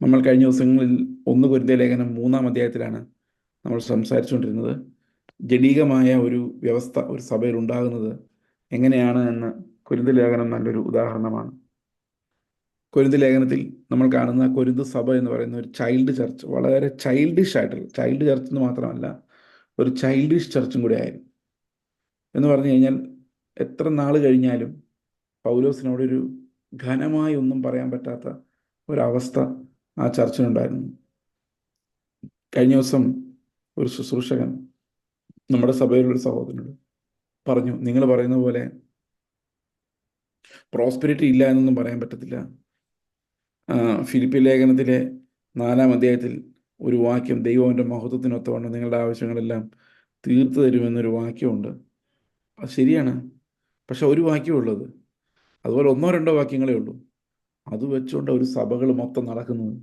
നമ്മൾ കഴിഞ്ഞ ദിവസങ്ങളിൽ 1 ലേഖനം 3-ാം അധ്യായത്തിലാണ് നമ്മൾ സംസാരിച്ചുകൊണ്ടിരുന്നത്. ജഡീകമായ ഒരു വ്യവസ്ഥ ഒരു സഭയിൽ ഉണ്ടാകുന്നത് എങ്ങനെയാണ് എന്ന് കൊരിന്ത് ലേഖനം നല്ലൊരു ഉദാഹരണമാണ്. കൊരിന്ത് ലേഖനത്തിൽ നമ്മൾ കാണുന്ന കൊരിന്ത് സഭ എന്ന് പറയുന്ന ഒരു ചൈൽഡ് ചർച്ച്, വളരെ ചൈൽഡിഷ് ആയിട്ടുള്ള, ചൈൽഡ് ചർച്ച് എന്ന് മാത്രമല്ല ഒരു ചൈൽഡിഷ് ചർച്ചും കൂടെ ആയിരുന്നു. എന്ന് പറഞ്ഞു കഴിഞ്ഞാൽ എത്ര നാൾ കഴിഞ്ഞാലും പൗലോസിനോടൊരു ഘനമായി ഒന്നും പറയാൻ പറ്റാത്ത ഒരവസ്ഥ ആ ചർച്ചിനുണ്ടായിരുന്നു. കഴിഞ്ഞ ദിവസം ഒരു ശുശ്രൂഷകൻ നമ്മുടെ സഭയിലുള്ളൊരു സഹോദരനോട് പറഞ്ഞു, നിങ്ങൾ പറയുന്ന പോലെ പ്രോസ്പെരിറ്റി ഇല്ല എന്നൊന്നും പറയാൻ പറ്റത്തില്ല. ഫിലിപ്പി ലേഖനത്തിലെ 4-ാം അധ്യായത്തിൽ ഒരു വാക്യം, ദൈവം അവൻ്റെ മഹത്വത്തിനൊത്തവണ്ണം നിങ്ങളുടെ ആവശ്യങ്ങളെല്ലാം തീർത്തു തരുമെന്നൊരു വാക്യമുണ്ട്. അത് ശരിയാണ്, പക്ഷെ ഒരു വാക്യമേ ഉള്ളത്. അതുപോലെ 1-2 വാക്യങ്ങളേ ഉള്ളൂ. അത് വെച്ചുകൊണ്ട് ഒരു സഭകൾ മൊത്തം നടക്കുന്നത്.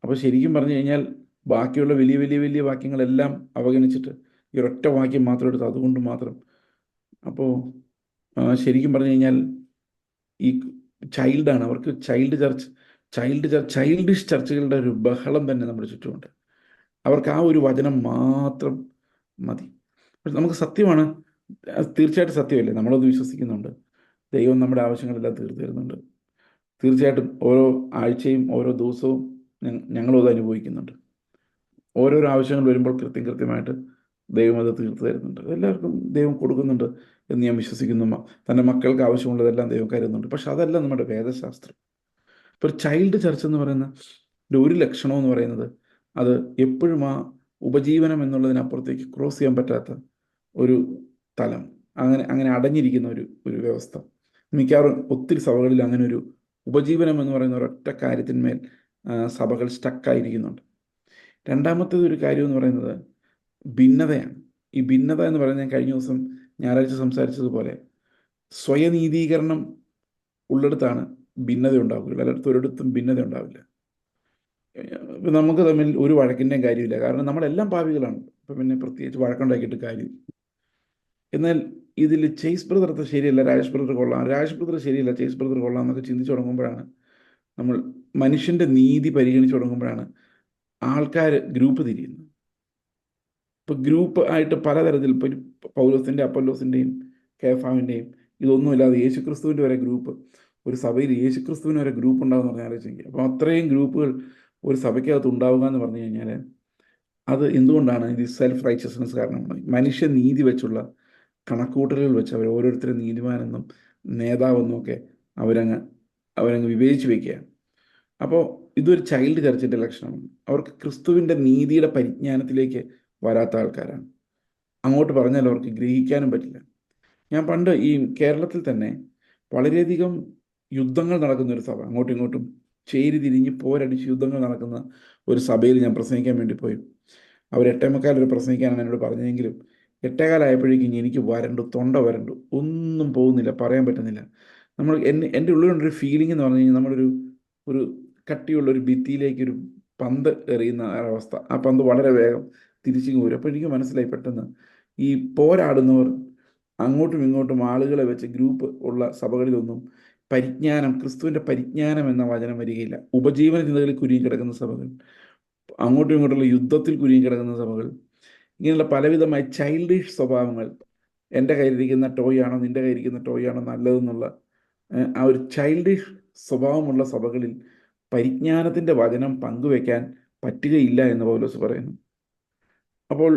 അപ്പോൾ ശരിക്കും പറഞ്ഞു കഴിഞ്ഞാൽ ബാക്കിയുള്ള വലിയ വലിയ വലിയ വാക്യങ്ങളെല്ലാം അവഗണിച്ചിട്ട് ഈ ഒരൊറ്റ വാക്യം മാത്രം എടുത്ത് അതുകൊണ്ട് മാത്രം. അപ്പോൾ ശരിക്കും പറഞ്ഞു കഴിഞ്ഞാൽ ഈ ചൈൽഡാണ്, അവർക്ക് ചൈൽഡിഷ് ചർച്ചുകളുടെ ഒരു ബഹളം തന്നെ നമ്മുടെ ചുറ്റുമുണ്ട്. അവർക്ക് ആ ഒരു വചനം മാത്രം മതി. പക്ഷെ നമുക്ക് സത്യമാണ്, തീർച്ചയായിട്ടും സത്യമല്ലേ, നമ്മളത് വിശ്വസിക്കുന്നുണ്ട്. ദൈവം നമ്മുടെ ആവശ്യങ്ങളെല്ലാം തീർത്തു തരുന്നുണ്ട്. തീർച്ചയായിട്ടും ഓരോ ആഴ്ചയും ഓരോ ദിവസവും ഞങ്ങളും അത് അനുഭവിക്കുന്നുണ്ട്. ഓരോരോ ആവശ്യങ്ങൾ വരുമ്പോൾ കൃത്യമായിട്ട് ദൈവം അത് തീർത്തു തരുന്നുണ്ട്. എല്ലാവർക്കും ദൈവം കൊടുക്കുന്നുണ്ട് എന്ന് ഞാൻ വിശ്വസിക്കുന്നു. തൻ്റെ മക്കൾക്ക് ആവശ്യമുള്ളതെല്ലാം ദൈവം കരുതുന്നുണ്ട്. പക്ഷെ അതല്ല നമ്മുടെ വേദശാസ്ത്രം. ഇപ്പോൾ ഒരു ചൈൽഡ് ചർച്ച് എന്ന് പറയുന്ന ഒരു ലക്ഷണം എന്ന് പറയുന്നത്, അത് എപ്പോഴും ആ ഉപജീവനം എന്നുള്ളതിനപ്പുറത്തേക്ക് ക്രോസ് ചെയ്യാൻ പറ്റാത്ത ഒരു തലം, അങ്ങനെ അങ്ങനെ അടഞ്ഞിരിക്കുന്ന ഒരു ഒരു വ്യവസ്ഥ. മിക്കവാറും ഒത്തിരി സഭകളിൽ അങ്ങനെ ഒരു ഉപജീവനം എന്ന് പറയുന്ന ഒരൊറ്റ കാര്യത്തിന്മേൽ സഭകൾ സ്റ്റക്കായിരിക്കുന്നുണ്ട്. രണ്ടാമത്തേത് ഒരു കാര്യം എന്ന് പറയുന്നത് ഭിന്നതയാണ്. ഈ ഭിന്നത എന്ന് പറയുന്നത് ഞാൻ കഴിഞ്ഞ ദിവസം ഞായറാഴ്ച സംസാരിച്ചതുപോലെ സ്വയനീതീകരണം ഉള്ളിടത്താണ് ഭിന്നത ഉണ്ടാവുകയുള്ളൂ, എല്ലായിടത്തും ഒരിടത്തും ഭിന്നത ഉണ്ടാവില്ല. ഇപ്പം നമുക്ക് തമ്മിൽ ഒരു വഴക്കിൻ്റെയും കാര്യമില്ല, കാരണം നമ്മളെല്ലാം പാപികളാണ്. ഇപ്പം പിന്നെ പ്രത്യേകിച്ച് വഴക്കുണ്ടാക്കിയിട്ട് കാര്യം. എന്നാൽ ഇതിൽ ചേസ് ബ്രദർ അത്ര ശരിയല്ല, രാജേഷ് ബ്രദർ കൊള്ളാം, രാജേഷ് ബ്രദർ ശരിയല്ല, ചേസ് ബ്രദർ കൊള്ളാം എന്നൊക്കെ ചിന്തിച്ചു തുടങ്ങുമ്പോഴാണ്, നമ്മൾ മനുഷ്യൻ്റെ നീതി പരിഗണിച്ചു തുടങ്ങുമ്പോഴാണ് ആൾക്കാർ ഗ്രൂപ്പ് തിരിയുന്നത്. ഇപ്പോൾ ഗ്രൂപ്പ് ആയിട്ട് പലതരത്തിൽ, ഇപ്പോൾ പൗലോസിൻ്റെ അപ്പൊല്ലോസിൻ്റെയും കേഫാവിൻ്റെയും ഇതൊന്നുമില്ലാതെ യേശുക്രിസ്തുവിൻ്റെ വരെ ഗ്രൂപ്പ്, ഒരു സഭയിൽ യേശുക്രിസ്തുവിന് വരെ ഗ്രൂപ്പ് ഉണ്ടാകുമെന്ന് പറഞ്ഞാൽ ആലോചിക്കുക. അപ്പോൾ അത്രയും ഗ്രൂപ്പുകൾ ഒരു സഭയ്ക്കകത്ത് ഉണ്ടാവുക എന്ന് പറഞ്ഞു കഴിഞ്ഞാൽ അത് എന്തുകൊണ്ടാണ്? ഇത് സെൽഫ് റൈച്ചസ്നെസ് കാരണമാണ്. മനുഷ്യനീതി വെച്ചുള്ള കണക്കുകൂട്ടലുകൾ വെച്ച് അവർ ഓരോരുത്തരും നീതിമാനെന്നും നേതാവെന്നും ഒക്കെ അവരങ്ങ് അവരങ്ങ് വിവേചിച്ച് വയ്ക്കുകയാണ്. അപ്പോൾ ഇതൊരു ചൈൽഡ് ചർച്ചിൻ്റെ ലക്ഷണമാണ്. അവർക്ക് ക്രിസ്തുവിൻ്റെ നീതിയുടെ പരിജ്ഞാനത്തിലേക്ക് വരാത്ത ആൾക്കാരാണ്. അങ്ങോട്ട് പറഞ്ഞാൽ അവർക്ക് ഗ്രഹിക്കാനും പറ്റില്ല. ഞാൻ പണ്ട് ഈ കേരളത്തിൽ തന്നെ വളരെയധികം യുദ്ധങ്ങൾ നടക്കുന്ന ഒരു സഭ, അങ്ങോട്ടും ഇങ്ങോട്ടും ചേരി തിരിഞ്ഞ് പോരടിച്ച് യുദ്ധങ്ങൾ നടക്കുന്ന ഒരു സഭയിൽ ഞാൻ പ്രസംഗിക്കാൻ വേണ്ടി പോയി. അവർ 8:45 വരെ പ്രസംഗിക്കാനാണ് എന്നോട് പറഞ്ഞതെങ്കിലും 8:15 എനിക്ക് വരണ്ടു, തൊണ്ട വരണ്ടു, ഒന്നും പോകുന്നില്ല, പറയാൻ പറ്റുന്നില്ല. എൻ്റെ ഉള്ളിലുണ്ടൊരു ഫീലിംഗ് എന്ന് പറഞ്ഞു കഴിഞ്ഞാൽ നമ്മളൊരു ഒരു കട്ടിയുള്ള ഒരു ഭിത്തിയിലേക്ക് ഒരു പന്ത് എറിയുന്ന ഒരവസ്ഥ. ആ പന്ത് വളരെ വേഗം തിരിച്ചു വരും. അപ്പോൾ എനിക്ക് മനസ്സിലായി പെട്ടെന്ന് ഈ പോരാടുന്നവർ അങ്ങോട്ടും ഇങ്ങോട്ടും ആളുകളെ വെച്ച് ഗ്രൂപ്പ് ഉള്ള സഭകളിലൊന്നും പരിജ്ഞാനം, ക്രിസ്തുവിൻ്റെ പരിജ്ഞാനം എന്ന വചനം വരികയില്ല. ഉപജീവന ചിന്തകളിൽ കുരുങ്ങി കിടക്കുന്ന സഭകൾ, അങ്ങോട്ടും ഇങ്ങോട്ടുള്ള യുദ്ധത്തിൽ കുരുങ്ങി കിടക്കുന്ന സഭകൾ, ഇങ്ങനെയുള്ള പലവിധമായ ചൈൽഡിഷ് സ്വഭാവങ്ങൾ, എൻ്റെ കയ്യിലിരിക്കുന്ന ടോയ് ആണോ നിൻ്റെ കയ്യിലിരിക്കുന്ന ടോയ് ആണോ നല്ലതെന്നുള്ള ആ ഒരു ചൈൽഡിഷ് സ്വഭാവമുള്ള സഭകളിൽ പരിജ്ഞാനത്തിൻ്റെ വചനം പങ്കുവെക്കാൻ പറ്റുകയില്ല എന്ന് പൗലോസ് പറയുന്നു. അപ്പോൾ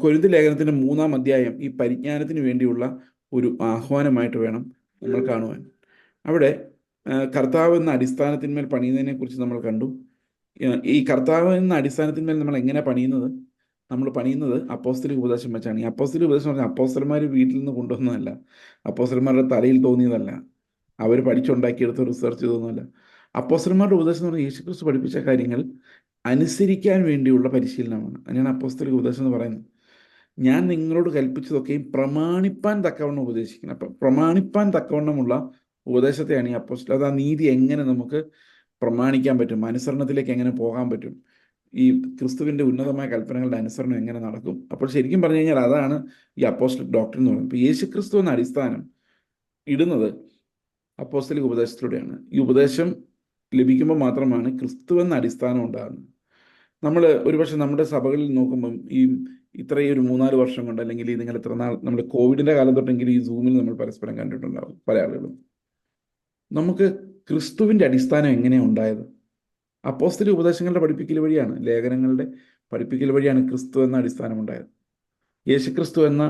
കൊരിന്ത് ലേഖനത്തിൻ്റെ 3-ാം അധ്യായം ഈ പരിജ്ഞാനത്തിന് വേണ്ടിയുള്ള ഒരു ആഹ്വാനമായിട്ട് വേണം നമ്മൾ കാണുവാൻ. അവിടെ കർത്താവ് എന്ന അടിസ്ഥാനത്തിന്മേൽ പണിയുന്നതിനെ കുറിച്ച് നമ്മൾ കണ്ടു. ഈ കർത്താവ് എന്ന അടിസ്ഥാനത്തിന്മേൽ നമ്മൾ എങ്ങനെ പണിയുന്നത്? നമ്മൾ പണിയുന്നത് അപ്പോസ്തലിക ഉപദേശം വെച്ചാണ്. ഈ അപ്പോസ്തലിക ഉപദേശം പറഞ്ഞാൽ അപ്പോസ്തലന്മാർ വീട്ടിൽ നിന്ന് കൊണ്ടുവന്നതല്ല, അപ്പോസ്തലന്മാരുടെ തലയിൽ തോന്നിയതല്ല, അവർ പഠിച്ചുണ്ടാക്കിയെടുത്ത് റിസർച്ച് ചെയ്തൊന്നുമല്ല. അപ്പോസ്തലന്മാരുടെ ഉപദേശം എന്ന് പറഞ്ഞാൽ യേശുക്രിസ്തു പഠിപ്പിച്ച കാര്യങ്ങൾ അനുസരിക്കാൻ വേണ്ടിയുള്ള പരിശീലനമാണ്. അതിനാണ് അപ്പോസ്തലിക ഉപദേശം എന്ന് പറയുന്നത്. ഞാൻ നിങ്ങളോട് കൽപ്പിച്ചതൊക്കെയും പ്രമാണിപ്പാൻ തക്കവണ്ണം ഉപദേശിക്കണം. അപ്പം പ്രമാണിപ്പാൻ തക്കവണ്ണമുള്ള ഉപദേശത്തെയാണ് ഈ അപ്പോസ്തല. അത് ആ നീതി എങ്ങനെ നമുക്ക് പ്രമാണിക്കാൻ പറ്റും, അനുസരണത്തിലേക്ക് എങ്ങനെ പോകാൻ പറ്റും, ഈ ക്രിസ്തുവിൻ്റെ ഉന്നതമായ കൽപ്പനകളുടെ അനുസരണം എങ്ങനെ നടക്കും. അപ്പോൾ ശരിക്കും പറഞ്ഞു കഴിഞ്ഞാൽ അതാണ് ഈ അപ്പോസ്തലിക് ഡോക്ട്രിൻ എന്ന് പറയുന്നത്. ഇപ്പോൾ യേശു ക്രിസ്തു എന്ന അടിസ്ഥാനം ഇടുന്നത് അപ്പോസ്തലിക ഉപദേശത്തിലൂടെയാണ്. ഈ ഉപദേശം ലഭിക്കുമ്പോൾ മാത്രമാണ് ക്രിസ്തു എന്ന അടിസ്ഥാനം ഉണ്ടാകുന്നത്. നമ്മൾ ഒരുപക്ഷെ നമ്മുടെ സഭകളിൽ നോക്കുമ്പം ഈ ഇത്രയും ഒരു 3-4 വർഷം കൊണ്ട്, അല്ലെങ്കിൽ നിങ്ങൾ ഇത്ര നാൾ, നമ്മൾ കോവിഡിന്റെ കാലം തൊട്ടെങ്കിലും ഈ സൂമിൽ നമ്മൾ പരസ്പരം കണ്ടിട്ടുണ്ടാവും പല ആളുകളും. നമുക്ക് ക്രിസ്തുവിന്റെ അടിസ്ഥാനം എങ്ങനെയാണ് ഉണ്ടായത്? അപ്പോസ്തല ഉപദേശങ്ങളുടെ പഠിപ്പിക്കൽ വഴിയാണ്, ലേഖനങ്ങളുടെ പഠിപ്പിക്കൽ വഴിയാണ് ക്രിസ്തു എന്ന അടിസ്ഥാനം ഉണ്ടായത്. യേശുക്രിസ്തു എന്ന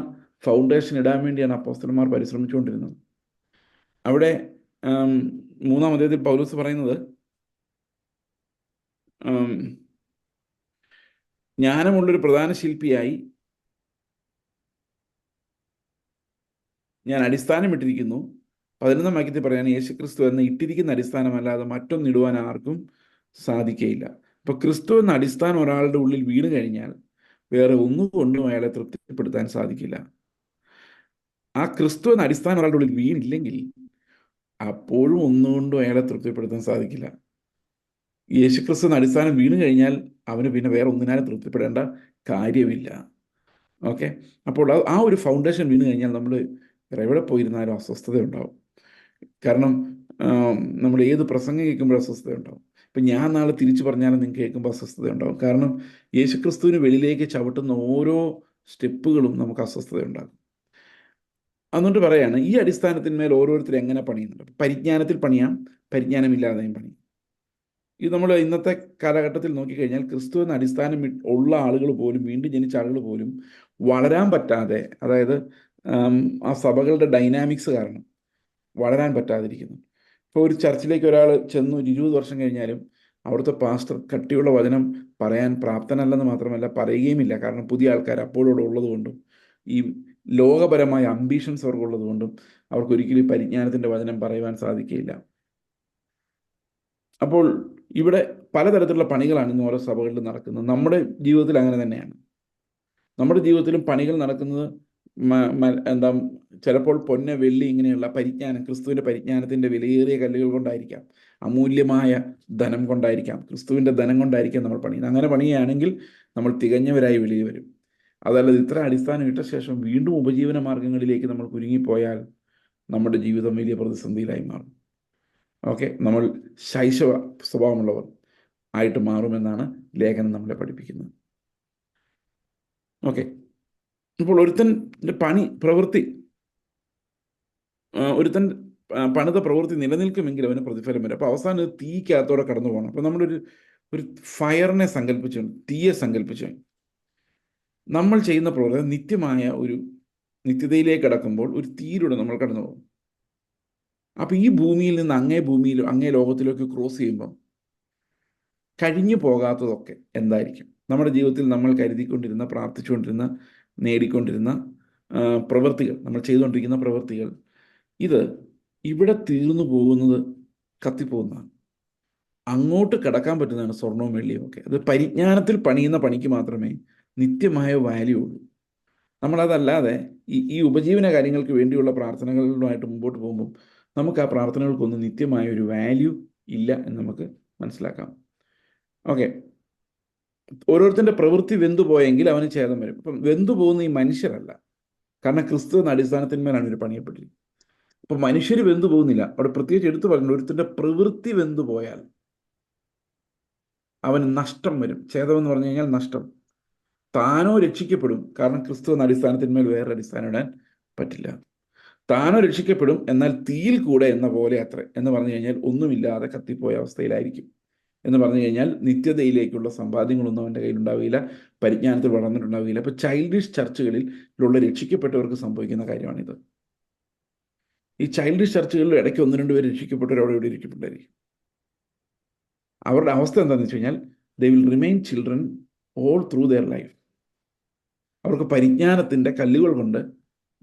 ഫൗണ്ടേഷൻ ഇടാൻ വേണ്ടിയാണ് അപ്പോസ്തലന്മാർ പരിശ്രമിച്ചുകൊണ്ടിരുന്നത്. അവിടെ 3-ാം അധ്യായത്തിൽ പൗലോസ് പറയുന്നത്, ആം, ജ്ഞാനമുള്ളൊരു പ്രധാന ശില്പിയായി ഞാൻ അടിസ്ഥാനം ഇട്ടിരിക്കുന്നു. 11-ാം വാക്യത്തിൽ പറയാൻ, യേശുക്രിസ്തു എന്ന ഇട്ടിരിക്കുന്ന അടിസ്ഥാനമല്ലാതെ മറ്റൊന്നിടുവാൻ ആർക്കും സാധിക്കയില്ല. അപ്പൊ ക്രിസ്തു എന്ന അടിസ്ഥാനം ഒരാളുടെ ഉള്ളിൽ വീണ് കഴിഞ്ഞാൽ വേറെ ഒന്നുകൊണ്ടും അയാളെ തൃപ്തിപ്പെടുത്താൻ സാധിക്കില്ല. ആ ക്രിസ്തു എന്ന അടിസ്ഥാനം ഒരാളുടെ ഉള്ളിൽ വീണില്ലെങ്കിൽ അപ്പോഴും ഒന്നുകൊണ്ടും അയാളെ തൃപ്തിപ്പെടുത്താൻ സാധിക്കില്ല. യേശുക്രിസ്തു എന്ന അടിസ്ഥാനം വീണ് കഴിഞ്ഞാൽ അവന് പിന്നെ വേറെ ഒന്നിനാലും തൃപ്തിപ്പെടേണ്ട കാര്യമില്ല. ഓക്കെ, അപ്പോൾ ആ ഒരു ഫൗണ്ടേഷൻ വീണ് കഴിഞ്ഞാൽ നമ്മൾ എവിടെ പോയിരുന്നാലും അസ്വസ്ഥത ഉണ്ടാവും. കാരണം നമ്മൾ ഏത് പ്രസംഗം കേൾക്കുമ്പോൾ അസ്വസ്ഥത ഉണ്ടാവും. ഇപ്പം ഞാൻ നാളെ തിരിച്ചു പറഞ്ഞാലും നിങ്ങൾക്ക് കേൾക്കുമ്പോൾ അസ്വസ്ഥത ഉണ്ടാവും. കാരണം യേശുക്രിസ്തുവിന് വെളിയിലേക്ക് ചവിട്ടുന്ന ഓരോ സ്റ്റെപ്പുകളും നമുക്ക് അസ്വസ്ഥത ഉണ്ടാകും. എന്നിട്ട് പറയാണ്, ഈ അടിസ്ഥാനത്തിന്മേൽ ഓരോരുത്തരും എങ്ങനെ പണിയുന്നുണ്ട്. പരിജ്ഞാനത്തിൽ പണിയാം, പരിജ്ഞാനമില്ലാതെയും പണിയാം. ഇത് നമ്മൾ ഇന്നത്തെ കാലഘട്ടത്തിൽ നോക്കിക്കഴിഞ്ഞാൽ ക്രിസ്തു എന്ന അടിസ്ഥാനം ഉള്ള ആളുകൾ പോലും, വീണ്ടും ജനിച്ച ആളുകൾ പോലും വളരാൻ പറ്റാതെ, അതായത് ആ സഭകളുടെ ഡൈനാമിക്സ് കാരണം വളരാൻ പറ്റാതിരിക്കുന്നു. ഇപ്പോൾ ഒരു ചർച്ചിലേക്ക് ഒരാൾ ചെന്ന് ഒരു 20 വർഷം കഴിഞ്ഞാലും അവിടുത്തെ പാസ്റ്റർ കട്ടിയുള്ള വചനം പറയാൻ പ്രാപ്തനല്ലെന്ന് മാത്രമല്ല, പറയുകയുമില്ല. കാരണം പുതിയ ആൾക്കാർ അപ്പോഴോട് ഉള്ളതുകൊണ്ടും ഈ ലോകപരമായ അംബീഷൻസ് അവർക്കുള്ളത് കൊണ്ടും അവർക്ക് ഒരിക്കലും ഈ പരിജ്ഞാനത്തിൻ്റെ വചനം പറയുവാൻ സാധിക്കുകയില്ല. അപ്പോൾ ഇവിടെ പലതരത്തിലുള്ള പണികളാണ് ഇന്ന് ഓരോ സഭകളിൽ നടക്കുന്നത്. നമ്മുടെ ജീവിതത്തിൽ അങ്ങനെ തന്നെയാണ്. നമ്മുടെ ജീവിതത്തിലും പണികൾ നടക്കുന്നത് എന്താ, ചിലപ്പോൾ പൊന്ന് വെള്ളി ഇങ്ങനെയുള്ള പരിജ്ഞാനം, ക്രിസ്തുവിൻ്റെ പരിജ്ഞാനത്തിൻ്റെ വിലയേറിയ കല്ലുകൾ കൊണ്ടായിരിക്കാം, അമൂല്യമായ ധനം കൊണ്ടായിരിക്കാം, ക്രിസ്തുവിൻ്റെ ധനം കൊണ്ടായിരിക്കാം നമ്മൾ പണിയുന്നത്. അങ്ങനെ പണിയുകയാണെങ്കിൽ നമ്മൾ തികഞ്ഞവരായി വെളിയിൽ വരും. അതല്ലാതെ ഇത്ര അടിസ്ഥാനം ഇട്ട ശേഷം വീണ്ടും ഉപജീവന മാർഗങ്ങളിലേക്ക് നമ്മൾ കുരുങ്ങിപ്പോയാൽ നമ്മുടെ ജീവിതം വലിയ പ്രതിസന്ധിയിലായി മാറും. ഓക്കെ, നമ്മൾ ശൈശവ സ്വഭാവമുള്ളവർ ആയിട്ട് മാറുമെന്നാണ് ലേഖനം നമ്മളെ പഠിപ്പിക്കുന്നത്. ഓക്കെ, ഇപ്പോൾ ഒരുത്തൻ്റെ ഒരുത്തൻ പണിത പ്രവൃത്തി നിലനിൽക്കുമെങ്കിൽ അവന് പ്രതിഫലം വരും. അപ്പോൾ അവസാനം ഇത് തീക്കകത്തോടെ കടന്നു പോകണം. അപ്പോൾ നമ്മളൊരു ഫയറിനെ സങ്കല്പിച്ചു, തീയെ സങ്കല്പിച്ചു. നമ്മൾ ചെയ്യുന്ന പ്രവൃത്തി നിത്യമായ ഒരു നിത്യതയിലേക്ക് കടക്കുമ്പോൾ ഒരു തീയിലൂടെ നമ്മൾ കടന്നു പോകും. അപ്പോൾ ഈ ഭൂമിയിൽ നിന്ന് അങ്ങേ ലോകത്തിലേക്ക് ക്രോസ് ചെയ്യുമ്പോൾ കഴിഞ്ഞു പോകാത്തതൊക്കെ എന്തായിരിക്കും? നമ്മുടെ ജീവിതത്തിൽ നമ്മൾ കരുതിക്കൊണ്ടിരുന്ന, പ്രാർത്ഥിച്ചുകൊണ്ടിരുന്ന, നേടിക്കൊണ്ടിരുന്ന പ്രവൃത്തികൾ, നമ്മൾ ചെയ്തുകൊണ്ടിരിക്കുന്ന പ്രവൃത്തികൾ, ഇത് ഇവിടെ തീർന്നു പോകുന്നത്, കത്തിപ്പോകുന്നതാണ്. അങ്ങോട്ട് കടക്കാൻ പറ്റുന്നതാണ് സ്വർണവും വെള്ളിയും ഒക്കെ. അത് പരിജ്ഞാനത്തിൽ പണിയുന്ന പണിക്ക് മാത്രമേ നിത്യമായ വാല്യൂ ഉള്ളൂ. നമ്മളതല്ലാതെ ഈ ഉപജീവന കാര്യങ്ങൾക്ക് വേണ്ടിയുള്ള പ്രാർത്ഥനകളുമായിട്ട് മുമ്പോട്ട് പോകുമ്പോൾ നമുക്ക് ആ പ്രാർത്ഥനകൾക്കൊന്നും നിത്യമായ ഒരു വാല്യൂ ഇല്ല എന്ന് നമുക്ക് മനസ്സിലാക്കാം. ഓക്കെ, ഓരോരുത്തരുടെ പ്രവൃത്തി വെന്തുപോയെങ്കിൽ അവന് ഛേദം വരും. ഇപ്പം വെന്തുപോകുന്ന ഈ മനുഷ്യരല്ല, കാരണം ക്രിസ്തു എന്ന അടിസ്ഥാനത്തിന്മേലാണ് ഇവർ പണിയപ്പെട്ടിരിക്കുന്നത്. അപ്പം മനുഷ്യർ വെന്തു പോകുന്നില്ല. അവിടെ പ്രത്യേകിച്ച് എടുത്തു പറഞ്ഞു, ഒരുത്തൻ്റെ പ്രവൃത്തി വെന്തുപോയാൽ അവന് നഷ്ടം വരും. ഛേദം എന്ന് പറഞ്ഞു കഴിഞ്ഞാൽ നഷ്ടം. താനോ രക്ഷിക്കപ്പെടും, കാരണം ക്രിസ്തു എന്ന അടിസ്ഥാനത്തിന്മേൽ വേറെ അടിസ്ഥാനം ഇടാൻ പറ്റില്ല. താനോ രക്ഷിക്കപ്പെടും, എന്നാൽ തീയിൽ കൂടെ എന്ന പോലെ അത്ര എന്ന് പറഞ്ഞു കഴിഞ്ഞാൽ ഒന്നുമില്ലാതെ കത്തിപ്പോയ അവസ്ഥയിലായിരിക്കും. എന്ന് പറഞ്ഞു കഴിഞ്ഞാൽ നിത്യതയിലേക്കുള്ള സമ്പാദ്യങ്ങളൊന്നും അവൻ്റെ കയ്യിലുണ്ടാവുകയില്ല, പരിജ്ഞാനത്തിൽ വളർന്നിട്ടുണ്ടാവുകയില്ല. അപ്പോൾ ചൈൽഡിഷ് ചർച്ചുകളിലുള്ള രക്ഷിക്കപ്പെട്ടവർക്ക് സംഭവിക്കുന്ന കാര്യമാണിത്. ഈ ചൈൽഡിഷ് ചർച്ചുകളിൽ ഇടയ്ക്ക് 1-2 പേര് രക്ഷിക്കപ്പെട്ടവർ അവിടെ ഇവിടെ ഇരിക്കപ്പെട്ടായിരിക്കും. അവരുടെ അവസ്ഥ എന്താണെന്ന് വെച്ച് കഴിഞ്ഞാൽ they will remain children all through their life. അവർക്ക് പരിജ്ഞാനത്തിൻ്റെ കല്ലുകൾ കൊണ്ട്,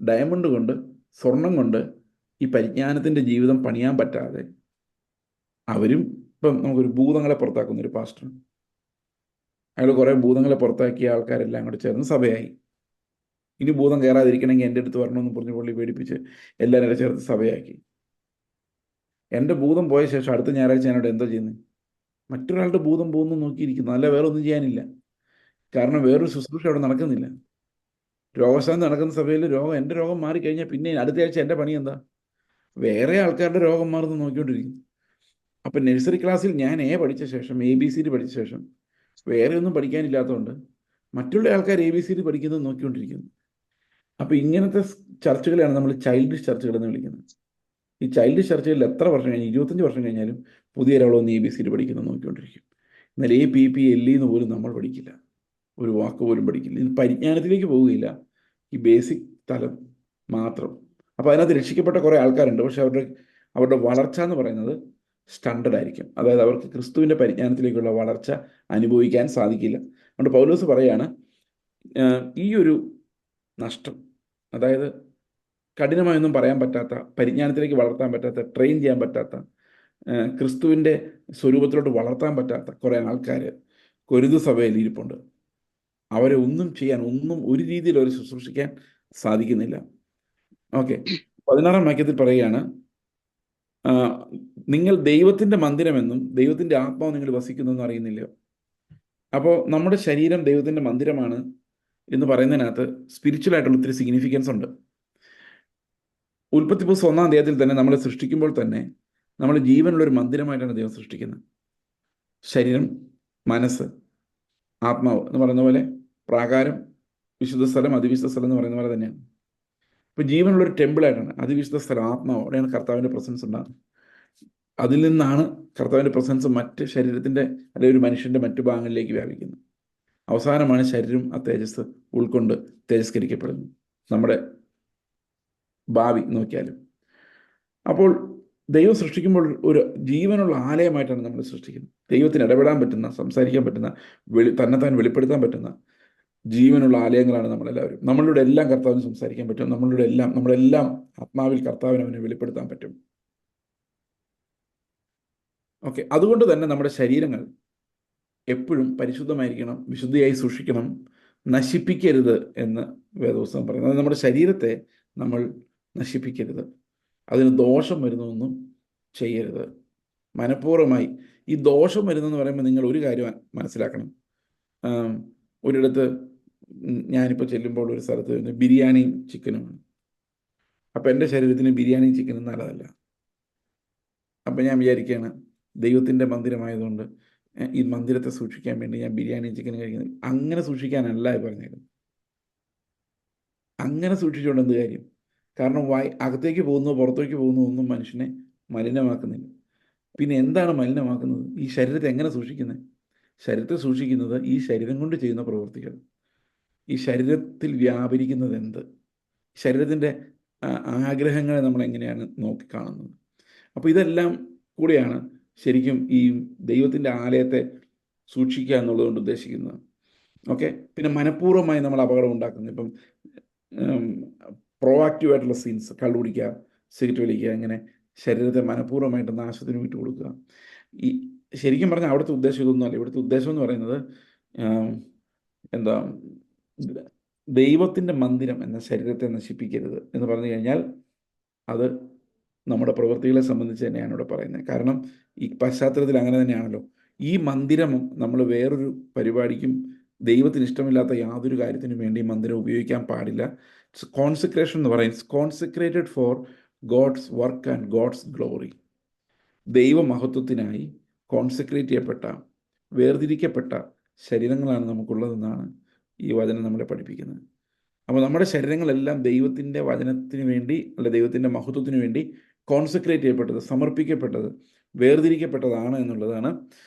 ഡയമണ്ട് കൊണ്ട്, സ്വർണം കൊണ്ട് ഈ പരിജ്ഞാനത്തിൻ്റെ ജീവിതം പണിയാൻ പറ്റാതെ അവരും, ഇപ്പം നമുക്കൊരു ഭൂതങ്ങളെ പുറത്താക്കുന്ന ഒരു പാസ്റ്റർ, അയാൾ കുറേ ഭൂതങ്ങളെ പുറത്താക്കിയ ആൾക്കാരെല്ലാം കൂടെ ചേർന്ന് സഭയായി. ഇനി ഭൂതം കയറാതിരിക്കണമെങ്കിൽ എൻ്റെ അടുത്ത് വരണമെന്ന് പറഞ്ഞ് പുള്ളി പേടിപ്പിച്ച് എല്ലാവരും കൂടെ ചേർത്ത് സഭയാക്കി. എൻ്റെ ഭൂതം പോയ ശേഷം അടുത്ത ഞായറാഴ്ച ഞാനവിടെ എന്താ ചെയ്യുന്നത്? മറ്റൊരാളുടെ ഭൂതം പോകുന്നു നോക്കിയിരിക്കുന്നു, അല്ല വേറെ ഒന്നും ചെയ്യാനില്ല. കാരണം വേറൊരു ശുശ്രൂഷ അവിടെ നടക്കുന്നില്ല. രോഗശാന്തി നടക്കുന്ന സഭയിൽ എൻ്റെ രോഗം മാറിക്കഴിഞ്ഞാൽ പിന്നെ അടുത്ത ആഴ്ച എൻ്റെ പണി എന്താ? വേറെ ആൾക്കാരുടെ രോഗം മാറുന്നു നോക്കിക്കൊണ്ടിരിക്കും. അപ്പം നഴ്സറി ക്ലാസ്സിൽ ഞാൻ പഠിച്ച ശേഷം ABCD പഠിച്ച ശേഷം വേറെ ഒന്നും പഠിക്കാനില്ലാത്തതുകൊണ്ട് മറ്റുള്ള ആൾക്കാർ ABCD പഠിക്കുന്നത് നോക്കിക്കൊണ്ടിരിക്കുന്നു. അപ്പോൾ ഇങ്ങനത്തെ ചർച്ചകളെയാണ് നമ്മൾ ചൈൽഡിഷ് ചർച്ചകൾ എന്ന് വിളിക്കുന്നത്. ഈ ചൈൽഡിഷ് ചർച്ചകളിൽ എത്ര വർഷം കഴിഞ്ഞ് 25 വർഷം കഴിഞ്ഞാലും പുതിയ ഒരാളൊന്ന് ABCD പഠിക്കുന്നത് നോക്കിക്കൊണ്ടിരിക്കും. എന്നാൽ APPLE എന്ന് പോലും നമ്മൾ പഠിക്കില്ല, ഒരു വാക്ക് പോലും പഠിക്കില്ല. ഇത് പരിജ്ഞാനത്തിലേക്ക് പോവുകയില്ല, ഈ ബേസിക് തലം മാത്രം. അപ്പോൾ അതിനകത്ത് രക്ഷിക്കപ്പെട്ട കുറേ ആൾക്കാരുണ്ട്, പക്ഷെ അവരുടെ വളർച്ച എന്ന് പറയുന്നത് സ്റ്റണ്ടഡ് ആയിരിക്കും. അതായത് അവർക്ക് ക്രിസ്തുവിൻ്റെ പരിജ്ഞാനത്തിലേക്കുള്ള വളർച്ച അനുഭവിക്കാൻ സാധിക്കില്ല. അതുകൊണ്ട് പൗലോസ് പറയാണ്, ഈ ഒരു നഷ്ടം, അതായത് കഠിനമായൊന്നും പറയാൻ പറ്റാത്ത, പരിജ്ഞാനത്തിലേക്ക് വളർത്താൻ പറ്റാത്ത, ട്രെയിൻ ചെയ്യാൻ പറ്റാത്ത, ക്രിസ്തുവിൻ്റെ സ്വരൂപത്തിലോട്ട് വളർത്താൻ പറ്റാത്ത കുറേ ആൾക്കാർ കൊരിന്ത് സഭയിൽ ഇരിപ്പുണ്ട്. അവരെ ഒന്നും ചെയ്യാൻ, ഒരു രീതിയിൽ അവർ ശുശ്രൂഷിക്കാൻ സാധിക്കുന്നില്ല. ഓക്കെ, 16-ാം വാക്യത്തിൽ പറയുകയാണ്, നിങ്ങൾ ദൈവത്തിൻ്റെ മന്ദിരമെന്നും ദൈവത്തിൻ്റെ ആത്മാവ് നിങ്ങൾ വസിക്കുന്നെന്നും അറിയുന്നില്ലയോ? അപ്പോൾ നമ്മുടെ ശരീരം ദൈവത്തിൻ്റെ മന്ദിരമാണ് എന്ന് പറയുന്നതിനകത്ത് സ്പിരിച്വൽ ആയിട്ടുള്ള ഒത്തിരി സിഗ്നിഫിക്കൻസ് ഉണ്ട്. ഉൽപ്പത്തി പുസ്തകം 1-ാം അധ്യായത്തിൽ തന്നെ നമ്മളെ സൃഷ്ടിക്കുമ്പോൾ തന്നെ നമ്മൾ ജീവനുള്ള ഒരു മന്ദിരമായിട്ടാണ് ദൈവം സൃഷ്ടിക്കുന്നത്. ശരീരം, മനസ്സ്, ആത്മാവ് എന്ന് പറയുന്ന പോലെ പ്രാകാരം, വിശുദ്ധ സ്ഥലം, അതിവിശുദ്ധ സ്ഥലം എന്ന് പറയുന്ന പോലെ തന്നെയാണ്. ഇപ്പോൾ ജീവനുള്ളൊരു ടെമ്പിളായിട്ടാണ് അതിവിശുദ്ധ സ്ഥലം, ആത്മാവ്. അവിടെയാണ് കർത്താവിൻ്റെ പ്രസൻസ് ഉണ്ടാകുന്നത്. അതിൽ നിന്നാണ് കർത്താവിൻ്റെ പ്രസൻസ് മറ്റ് ശരീരത്തിൻ്റെ അല്ലെങ്കിൽ ഒരു മനുഷ്യൻ്റെ മറ്റു ഭാഗങ്ങളിലേക്ക് വ്യാപിക്കുന്നത്. അവസാനമാണ് ശരീരം ആ തേജസ് ഉൾക്കൊണ്ട് തേജസ്കരിക്കപ്പെടുന്നത്, നമ്മുടെ ഭാവി നോക്കിയാലും. അപ്പോൾ ദൈവം സൃഷ്ടിക്കുമ്പോൾ ഒരു ജീവനുള്ള ആലയമായിട്ടാണ് നമ്മൾ സൃഷ്ടിക്കുന്നത്. ദൈവത്തിന് ഇടപെടാൻ പറ്റുന്ന, സംസാരിക്കാൻ പറ്റുന്ന, തന്നെത്താൻ വെളിപ്പെടുത്താൻ പറ്റുന്ന ജീവനുള്ള ആലയങ്ങളാണ് നമ്മളെല്ലാവരും. നമ്മളുടെ എല്ലാം കർത്താവിന് സംസാരിക്കാൻ പറ്റും. നമ്മളെല്ലാം ആത്മാവിൽ കർത്താവിന് അവനെ വെളിപ്പെടുത്താൻ പറ്റും. ഓക്കെ, അതുകൊണ്ട് തന്നെ നമ്മുടെ ശരീരങ്ങൾ എപ്പോഴും പരിശുദ്ധമായിരിക്കണം, വിശുദ്ധിയായി സൂക്ഷിക്കണം, നശിപ്പിക്കരുത് എന്ന് വേദപുസ്തകം പറയുന്നത്. അത് നമ്മുടെ ശരീരത്തെ നമ്മൾ നശിപ്പിക്കരുത്, അതിന് ദോഷം വരുന്നതൊന്നും ചെയ്യരുത് മനഃപൂർവ്വമായി. ഈ ദോഷം വരുന്നതെന്ന് പറയുമ്പോൾ നിങ്ങൾ ഒരു കാര്യം മനസ്സിലാക്കണം. ഒരിടത്ത് ഞാനിപ്പോൾ ചെല്ലുമ്പോൾ ഒരു സ്ഥലത്ത് ബിരിയാണിയും ചിക്കനുമാണ്. അപ്പം എൻ്റെ ശരീരത്തിന് ബിരിയാണിയും ചിക്കനും നല്ലതല്ല. അപ്പം ഞാൻ വിചാരിക്കുകയാണ്, ദൈവത്തിൻ്റെ മന്ദിരമായതുകൊണ്ട് ഈ മന്ദിരത്തെ സൂക്ഷിക്കാൻ വേണ്ടി ഞാൻ ബിരിയാണിയും ചിക്കനും കഴിക്കുന്നത്. അങ്ങനെ സൂക്ഷിക്കാനല്ല പറഞ്ഞേക്കുന്നത്. അങ്ങനെ സൂക്ഷിച്ചുകൊണ്ട് എന്ത് കാര്യം? കാരണം അകത്തേക്ക് പോകുന്നു, പുറത്തേക്ക് പോകുന്നു ഒന്നും മനുഷ്യനെ മലിനമാക്കുന്നില്ല. പിന്നെ എന്താണ് മലിനമാക്കുന്നത്? ഈ ശരീരത്തെ എങ്ങനെ സൂക്ഷിക്കുന്നത്? ശരീരത്തെ സൂക്ഷിക്കുന്നത് ഈ ശരീരം കൊണ്ട് ചെയ്യുന്ന പ്രവൃത്തികൾ. ഈ ശരീരത്തിൽ വ്യാപരിക്കുന്നത് എന്ത്? ശരീരത്തിൻ്റെ ആഗ്രഹങ്ങളെ നമ്മൾ എങ്ങനെയാണ് നോക്കിക്കാണുന്നത്? അപ്പോൾ ഇതെല്ലാം കൂടിയാണ് ശരിക്കും ഈ ദൈവത്തിൻ്റെ ആലയത്തെ സൂക്ഷിക്കുക എന്നുള്ളതുകൊണ്ട് ഉദ്ദേശിക്കുന്നത്. ഓക്കെ, പിന്നെ മനഃപൂർവ്വമായി നമ്മൾ അപകടം ഉണ്ടാക്കുന്നത്, ഇപ്പം പ്രോആക്റ്റീവായിട്ടുള്ള സീൻസ്, കള്ളുകുടിക്കുക, സിഗരറ്റ് വലിക്കുക, ഇങ്ങനെ ശരീരത്തെ മനഃപൂർവ്വമായിട്ട് നാശത്തിന് വിട്ടു കൊടുക്കുക. ഈ ശരിക്കും പറഞ്ഞാൽ അവിടുത്തെ ഉദ്ദേശം ഇതൊന്നുമല്ല. ഇവിടുത്തെ ഉദ്ദേശം എന്ന് പറയുന്നത് എന്താ, ദൈവത്തിൻ്റെ മന്ദിരം എന്ന ശരീരത്തെ നശിപ്പിക്കരുത് എന്ന് പറഞ്ഞു കഴിഞ്ഞാൽ അത് നമ്മുടെ പ്രവൃത്തികളെ സംബന്ധിച്ച് തന്നെയാണ് ഇവിടെ പറയുന്നത്. കാരണം ഈ പശ്ചാത്തലത്തിൽ അങ്ങനെ തന്നെയാണല്ലോ. ഈ മന്ദിരം നമ്മൾ വേറൊരു പരിപാടിക്കും ദൈവത്തിന് ഇഷ്ടമില്ലാത്ത യാതൊരു കാര്യത്തിനും വേണ്ടി മന്ദിരം ഉപയോഗിക്കാൻ പാടില്ല. കോൺസെക്രേഷൻ എന്ന് പറയും, it's consecrated for God's work and God's glory. ദൈവമഹത്വത്തിനായി കോൺസെക്രേറ്റ് ചെയ്യപ്പെട്ട, വേർതിരിക്കപ്പെട്ട ശരീരങ്ങളാണ് നമുക്കുള്ളതെന്നാണ് ഈ വചനം നമ്മളെ പഠിപ്പിക്കുന്നത്. അപ്പോൾ നമ്മുടെ ശരീരങ്ങളെല്ലാം ദൈവത്തിൻ്റെ വചനത്തിന് വേണ്ടി, അല്ല ദൈവത്തിൻ്റെ മഹത്വത്തിന് വേണ്ടി കോൺസെക്രേറ്റ് ചെയ്യപ്പെട്ടത്, സമർപ്പിക്കപ്പെട്ടത്, വേർതിരിക്കപ്പെട്ടതാണ് എന്നുള്ളതാണ്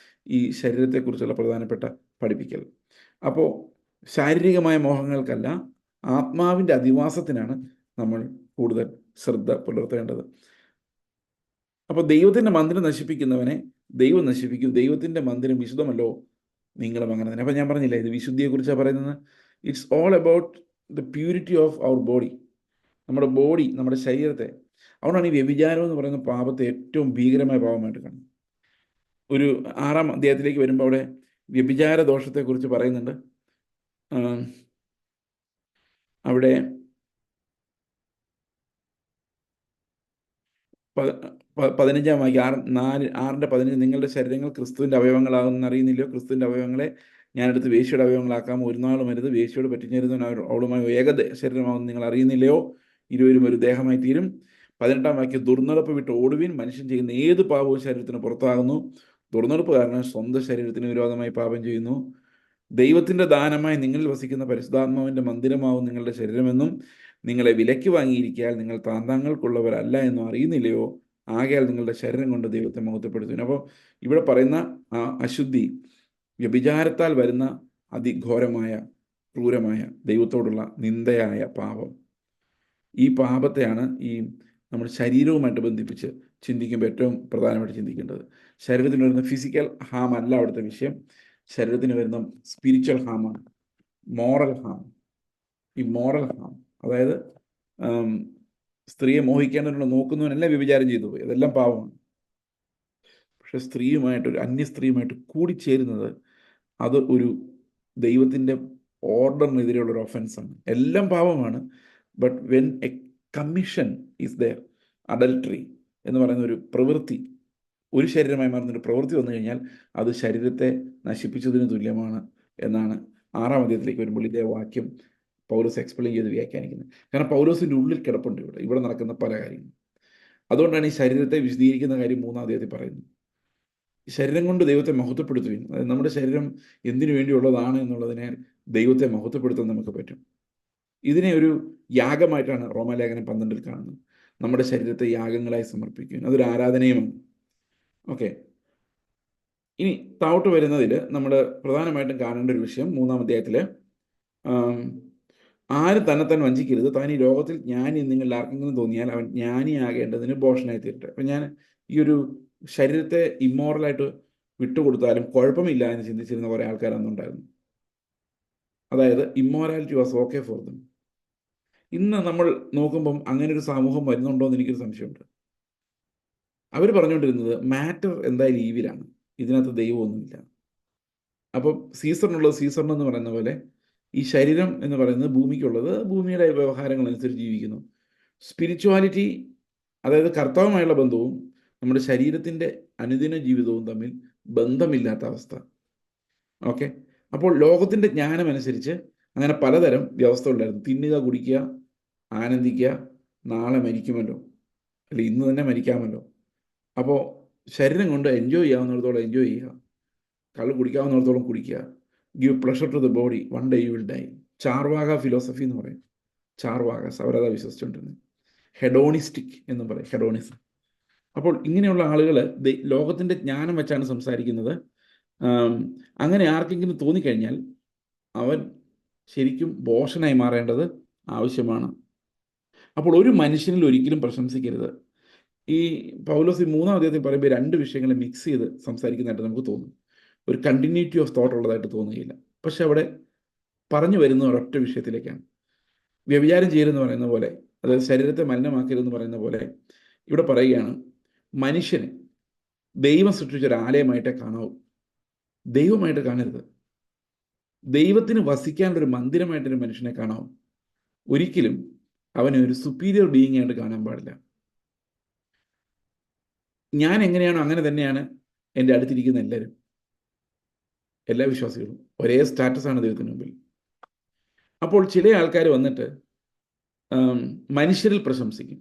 ഈ ശരീരത്തെക്കുറിച്ചുള്ള പ്രധാനപ്പെട്ട പഠിപ്പിക്കൽ. അപ്പോൾ ശാരീരികമായ മോഹങ്ങൾക്കല്ല, ആത്മാവിൻ്റെ അധിവാസത്തിനാണ് നമ്മൾ കൂടുതൽ ശ്രദ്ധ പുലർത്തേണ്ടത്. അപ്പോൾ ദൈവത്തിൻ്റെ മന്ദിരം നശിപ്പിക്കുന്നവനെ ദൈവം നശിപ്പിക്കും. ദൈവത്തിൻ്റെ മന്ദിരം വിശുദ്ധമല്ലോ, നിങ്ങളും അങ്ങനെ തന്നെ. അപ്പോൾ ഞാൻ പറഞ്ഞില്ല, ഇത് വിശുദ്ധിയെക്കുറിച്ചാണ് പറയുന്നത്. It's all about the purity of our body. നമ്മുടെ ബോഡി, നമ്മുടെ ശരീരത്തെ. അതുകൊണ്ടാണ് ഈ വ്യഭിചാരം എന്ന് പറയുന്ന പാപത്തെ ഏറ്റവും ഭീകരമായ പാപമായിട്ട് കാണുന്നത്. ഒരു 6-ാം അധ്യായത്തിലേക്ക് വരുമ്പോൾ അവിടെ വ്യഭിചാര ദോഷത്തെക്കുറിച്ച് പറയുന്നുണ്ട്. അവിടെ 15-ാം വാക്യം 6:15, നിങ്ങളുടെ ശരീരങ്ങൾ ക്രിസ്തുവിൻ്റെ അവയവങ്ങളാകുമെന്ന് അറിയുന്നില്ലയോ? ക്രിസ്തുവിൻ്റെ അവയവങ്ങളെ ഞാനെടുത്ത് വേശ്യയുടെ അവയവങ്ങളാക്കാം. ഒരു നാളും അരുത്. വേശ്യയോട് പറ്റിച്ചേരുന്നവൻ അവളുമായി ഏക ശരീരമാകുമെന്ന് നിങ്ങൾ അറിയുന്നില്ലയോ? ഇരുവരും ഒരു ദേഹമായി തീരും. 18-ാം വാക്യം, ദുർനടപ്പ് വിട്ട് ഓടുവിൻ, മനുഷ്യൻ ചെയ്യുന്ന ഏത് പാപവും ശരീരത്തിന് പുറത്താകുന്നു. ദുർനടപ്പ് കാരണം സ്വന്തം ശരീരത്തിന് വിരോധമായി പാപം ചെയ്യുന്നു. ദൈവത്തിന്റെ ദാനമായി നിങ്ങളിൽ വസിക്കുന്ന പരിശുദ്ധാത്മാവിന്റെ മന്ദിരമാവും നിങ്ങളുടെ ശരീരമെന്നും നിങ്ങളെ വിലയ്ക്ക് വാങ്ങിയിരിക്കാൻ നിങ്ങൾ താന്താങ്ങൾക്കുള്ളവരല്ല എന്നും അറിയുന്നില്ലയോ? ആകയാൽ നിങ്ങളുടെ ശരീരം കൊണ്ട് ദൈവത്തെ മഹത്വപ്പെടുത്തുന്നു. അപ്പോൾ ഇവിടെ പറയുന്ന ആ അശുദ്ധി, വ്യഭിചാരത്താൽ വരുന്ന അതിഘോരമായ ക്രൂരമായ ദൈവത്തോടുള്ള നിന്ദയായ പാപം, ഈ പാപത്തെയാണ് ഈ നമ്മൾ ശരീരവുമായിട്ട് ബന്ധിപ്പിച്ച് ചിന്തിക്കുമ്പോൾ ഏറ്റവും പ്രധാനമായിട്ട് ചിന്തിക്കേണ്ടത്. ശരീരത്തിന് വരുന്ന ഫിസിക്കൽ ഹാം അല്ല അവിടുത്തെ വിഷയം. ശരീരത്തിന് വരുന്ന സ്പിരിച്വൽ ഹാമാണ്, മോറൽ ഹാം. ഈ മോറൽ ഹാം, അതായത് സ്ത്രീയെ മോഹിക്കേണ്ടവരുണ്ട്, നോക്കുന്നവനെല്ലാം വ്യഭിചാരം ചെയ്തു പോയി, അതെല്ലാം പാപമാണ്. പക്ഷെ സ്ത്രീയുമായിട്ട്, ഒരു അന്യ സ്ത്രീയുമായിട്ട് കൂടിച്ചേരുന്നത് അത് ഒരു ദൈവത്തിൻ്റെ ഓർഡറിനെതിരെയുള്ള ഒരു ഒഫൻസാണ്. എല്ലാം പാപമാണ്. But when a commission is there, adultery എന്ന് പറയുന്ന ഒരു പ്രവൃത്തി, ഒരു ശരീരമായി മാറുന്നൊരു പ്രവൃത്തി വന്നു കഴിഞ്ഞാൽ അത് ശരീരത്തെ നശിപ്പിച്ചതിന് തുല്യമാണ് എന്നാണ് 6-ാം അധ്യായത്തിലേക്ക് വരുമ്പോൾ ഇതേ വാക്യം പൗലോസ് എക്സ്പ്ലെയിൻ ചെയ്ത് വ്യാഖ്യാനിക്കുന്നത്. കാരണം പൗലോസിൻ്റെ ഉള്ളിൽ കിടപ്പുണ്ട് ഇവിടെ നടക്കുന്ന പല കാര്യങ്ങളും. അതുകൊണ്ടാണ് ഈ ശരീരത്തെ വിശദീകരിക്കുന്ന കാര്യം 3-ാം അധ്യായത്തിൽ പറയുന്നത്. ശരീരം കൊണ്ട് ദൈവത്തെ മഹത്വപ്പെടുത്തുകയും, അതായത് നമ്മുടെ ശരീരം എന്തിനു വേണ്ടിയുള്ളതാണ് എന്നുള്ളതിനെ ദൈവത്തെ മഹത്വപ്പെടുത്താൻ നമുക്ക് പറ്റും. ഇതിനെ ഒരു യാഗമായിട്ടാണ് റോമാലേഖനം 12-ൽ കാണുന്നത്. നമ്മുടെ ശരീരത്തെ യാഗങ്ങളായി സമർപ്പിക്കുകയും അതൊരു ആരാധനയുമാണ്. ഓക്കെ, ഇനി താഴോട്ട് വരുന്നതിൽ നമ്മൾ പ്രധാനമായിട്ടും കാണേണ്ട ഒരു വിഷയം 3-ാം അധ്യായത്തിൽ, ആരും തന്നെത്താൻ വഞ്ചിക്കരുത്, താൻ ഈ ലോകത്തിൽ ജ്ഞാനി നിങ്ങൾ ആർക്കെങ്കിലും തോന്നിയാൽ അവൻ ജ്ഞാനിയാകേണ്ടതിന് ഭോഷനായി തീരട്ടെ. അപ്പം ഞാൻ ഈ ഒരു ശരീരത്തെ ഇമ്മോറലായിട്ട് വിട്ടുകൊടുത്താലും കുഴപ്പമില്ല എന്ന് ചിന്തിച്ചിരുന്ന കുറേ ആൾക്കാരന്നുണ്ടായിരുന്നു. അതായത് immorality was okay for them. ഇന്ന് നമ്മൾ നോക്കുമ്പം അങ്ങനെ ഒരു സമൂഹം വരുന്നുണ്ടോ എന്ന് എനിക്കൊരു സംശയമുണ്ട്. അവർ പറഞ്ഞുകൊണ്ടിരുന്നത് മാറ്റർ എന്തായാലും ഈവിലാണ്, ഇതിനകത്ത് ദൈവമൊന്നുമില്ല. അപ്പം സീസറിനുള്ളത് സീസറിനെന്ന് പറയുന്ന പോലെ ഈ ശരീരം എന്ന് പറയുന്നത് ഭൂമിക്കുള്ളത്, ഭൂമിയുടെ വ്യവഹാരങ്ങൾ അനുസരിച്ച് ജീവിക്കുന്നു. സ്പിരിച്വാലിറ്റി, അതായത് കർത്താവുമായുള്ള ബന്ധവും നമ്മുടെ ശരീരത്തിൻ്റെ അനുദിന ജീവിതവും തമ്മിൽ ബന്ധമില്ലാത്ത അവസ്ഥ. ഓക്കെ, അപ്പോൾ ലോകത്തിൻ്റെ ജ്ഞാനം അനുസരിച്ച് അങ്ങനെ പലതരം വ്യവസ്ഥകളുണ്ടായിരുന്നു. തിന്നുക, കുടിക്കുക, ആനന്ദിക്കുക, നാളെ മരിക്കുമല്ലോ, അല്ലെ ഇന്ന് തന്നെ മരിക്കാമല്ലോ. അപ്പോൾ ശരീരം കൊണ്ട് എൻജോയ് ചെയ്യാവുന്നിടത്തോളം എൻജോയ് ചെയ്യുക, കള്ള് കുടിക്കാവുന്നിടത്തോളം കുടിക്കുക, give pleasure to the body, one day you will die. Charvaka philosophy എന്ന് പറയും. ചാർവാകാസ് അവരതാ വിശ്വസിച്ചുകൊണ്ടിരുന്നത്. ഹെഡോണിസ്റ്റിക് എന്നും പറയും, ഹെഡോണിസം. അപ്പോൾ ഇങ്ങനെയുള്ള ആളുകൾ ലോകത്തിൻ്റെ ജ്ഞാനം വെച്ചാണ് സംസാരിക്കുന്നത്. അങ്ങനെ ആർക്കെങ്കിലും തോന്നിക്കഴിഞ്ഞാൽ അവൻ ശരിക്കും ഭോഷനായി മാറേണ്ടത് ആവശ്യമാണ്. അപ്പോൾ ഒരു മനുഷ്യനിൽ ഒരിക്കലും പ്രശംസിക്കരുത്. ഈ പൗലോസ് 3-ാം അധ്യായത്തിൽ പറയുമ്പോൾ 2 വിഷയങ്ങളെ മിക്സ് ചെയ്ത് സംസാരിക്കുന്നതായിട്ട് നമുക്ക് തോന്നും. ഒരു കണ്ടിന്യൂറ്റി ഓഫ് തോട്ട് ഉള്ളതായിട്ട് തോന്നുകയില്ല. പക്ഷെ അവിടെ പറഞ്ഞു വരുന്ന ഒരൊറ്റ വിഷയത്തിലേക്കാണ്. വ്യഭിചാരം ചെയ്യരുതെന്ന് പറയുന്ന പോലെ, അതായത് ശരീരത്തെ മലിനമാക്കരുതെന്ന് പറയുന്ന പോലെ ഇവിടെ പറയുകയാണ്, മനുഷ്യന് ദൈവം സൃഷ്ടിച്ച ഒരു ആലയമായിട്ടേ കാണാവൂ, ദൈവമായിട്ട് കാണരുത്. ദൈവത്തിന് വസിക്കാനുള്ളൊരു മന്ദിരമായിട്ടൊരു മനുഷ്യനെ കാണാവും. ഒരിക്കലും അവനെ ഒരു സുപ്പീരിയർ ബീയിങ് ആയിട്ട് കാണാൻ പാടില്ല. ഞാൻ എങ്ങനെയാണോ അങ്ങനെ തന്നെയാണ് എൻ്റെ അടുത്തിരിക്കുന്ന എല്ലാവരും, എല്ലാ വിശ്വാസികളും ഒരേ സ്റ്റാറ്റസാണ് ദൈവത്തിന് മുമ്പിൽ. അപ്പോൾ ചില ആൾക്കാർ വന്നിട്ട് മനുഷ്യരിൽ പ്രശംസിക്കും.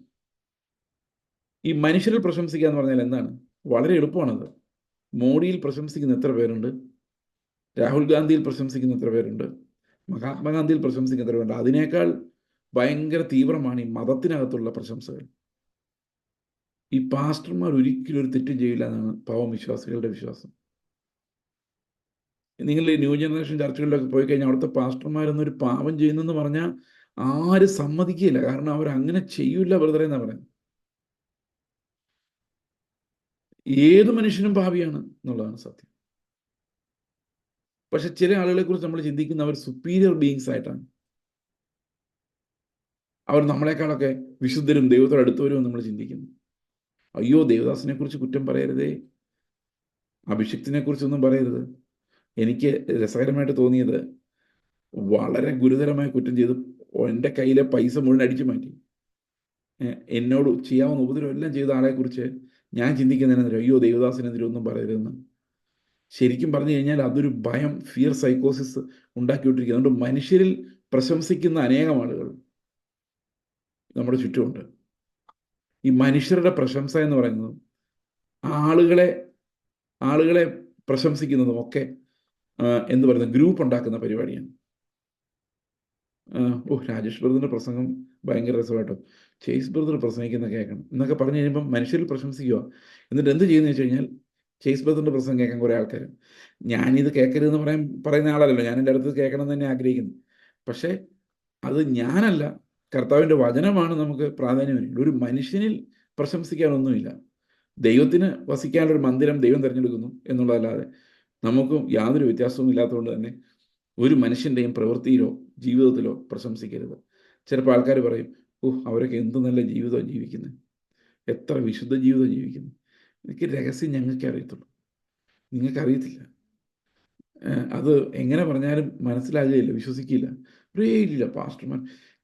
ഈ മനുഷ്യരിൽ പ്രശംസിക്കുക എന്ന് പറഞ്ഞാൽ എന്താണ്? വളരെ എളുപ്പമാണത്. മോഡിയിൽ പ്രശംസിക്കുന്ന എത്ര പേരുണ്ട്? രാഹുൽ ഗാന്ധിയിൽ പ്രശംസിക്കുന്ന എത്ര പേരുണ്ട്? മഹാത്മാഗാന്ധിയിൽ പ്രശംസിക്കുന്ന എത്ര പേരുണ്ട്? അതിനേക്കാൾ ഭയങ്കര തീവ്രമാണ് ഈ മതത്തിനകത്തുള്ള പ്രശംസകൾ. ഈ പാസ്റ്റർമാർ ഒരിക്കലും ഒരു തെറ്റും ചെയ്യില്ല എന്നാണ് പാവം വിശ്വാസികളുടെ വിശ്വാസം. നിങ്ങൾ ഈ ന്യൂ ജനറേഷൻ ചർച്ചകളിലൊക്കെ പോയി കഴിഞ്ഞാൽ അവിടുത്തെ പാസ്റ്റർമാരൊന്നൊരു പാപം ചെയ്യുന്നെന്ന് പറഞ്ഞാൽ ആരും സമ്മതിക്കില്ല. കാരണം അവർ അങ്ങനെ ചെയ്യൂല ബ്രദറെ എന്നാ പറയുന്നത്. ഏത് മനുഷ്യനും പാപിയാണ് എന്നുള്ളതാണ് സത്യം. പക്ഷെ ചില ആളുകളെ കുറിച്ച് നമ്മൾ ചിന്തിക്കുന്ന അവർ സുപ്പീരിയർ ബീയിങ്സ് ആയിട്ടാണ്. അവർ നമ്മളെക്കാളൊക്കെ വിശുദ്ധരും ദൈവത്തോട് അടുത്തവരും നമ്മൾ ചിന്തിക്കുന്നു. അയ്യോ, ദേവദാസിനെ കുറിച്ച് കുറ്റം പറയരുതേ, അഭിഷിക്തിനെ കുറിച്ചൊന്നും പറയരുത്. എനിക്ക് രസകരമായിട്ട് തോന്നിയത്, വളരെ ഗുരുതരമായ കുറ്റം ചെയ്ത് എൻ്റെ കയ്യിലെ പൈസ മുഴുവൻ അടിച്ചു മാറ്റി, എന്നോട് ചെയ്യാവുന്ന ഉപദ്രവം എല്ലാം ചെയ്ത ആളെക്കുറിച്ച് ഞാൻ ചിന്തിക്കുന്നതിനെതിരെ അയ്യോ ദേവദാസിനെതിരെ ഒന്നും പറയരുതെന്ന്. ശരിക്കും പറഞ്ഞു കഴിഞ്ഞാൽ അതൊരു ഭയം, ഫിയർ സൈക്കോസിസ് ഉണ്ടാക്കിക്കൊണ്ടിരിക്കുക. അതുകൊണ്ട് മനുഷ്യരിൽ പ്രശംസിക്കുന്ന അനേകം ആളുകൾ നമ്മുടെ ചുറ്റുമുണ്ട്. ഈ മനുഷ്യരുടെ പ്രശംസ എന്ന് പറയുന്നതും ആളുകളെ ആളുകളെ പ്രശംസിക്കുന്നതും ഒക്കെ എന്ത് പറയുന്നത് ഗ്രൂപ്പ് ഉണ്ടാക്കുന്ന പരിപാടിയാണ്. രാജേഷ് ബ്രദറിന്റെ പ്രസംഗം ഭയങ്കര രസമായിട്ടോ, ചേസ് ബ്രദർ പ്രസംഗിക്കുന്ന കേൾക്കണം എന്നൊക്കെ പറഞ്ഞു കഴിയുമ്പം മനുഷ്യരിൽ പ്രശംസിക്കുക. എന്നിട്ട് എന്ത് ചെയ്യുന്നത് വെച്ച് കഴിഞ്ഞാൽ ചേസ് ബ്രദറിന്റെ പ്രസംഗം കേൾക്കാൻ കുറേ ആൾക്കാർ, ഞാനിത് കേൾക്കരുതെന്ന് പറയുന്ന ആളല്ലല്ലോ, ഞാൻ എൻ്റെ അടുത്ത് കേൾക്കണം എന്ന് തന്നെ ആഗ്രഹിക്കുന്നു. പക്ഷേ അത് ഞാനല്ല, കർത്താവിൻ്റെ വചനമാണ് നമുക്ക് പ്രാധാന്യം വരുന്നത്. ഒരു മനുഷ്യനിൽ പ്രശംസിക്കാനൊന്നുമില്ല. ദൈവത്തിന് വസിക്കാനുള്ളൊരു മന്ദിരം ദൈവം തിരഞ്ഞെടുക്കുന്നു എന്നുള്ളതല്ലാതെ നമുക്കും യാതൊരു വ്യത്യാസവും ഇല്ലാത്തതുകൊണ്ട് തന്നെ ഒരു മനുഷ്യൻ്റെയും പ്രവൃത്തിയിലോ ജീവിതത്തിലോ പ്രശംസിക്കരുത്. ചിലപ്പോൾ ആൾക്കാർ പറയും, അവരൊക്കെ എന്ത് നല്ല ജീവിതമാണ് ജീവിക്കുന്നത്, എത്ര വിശുദ്ധ ജീവിതം ജീവിക്കുന്നു. എനിക്ക് രഹസ്യം ഞങ്ങൾക്ക് അറിയത്തുള്ളൂ, നിങ്ങൾക്ക് അറിയത്തില്ല. അത് എങ്ങനെ പറഞ്ഞാലും മനസ്സിലാകുകയില്ല, വിശ്വസിക്കില്ല. ഇല്ല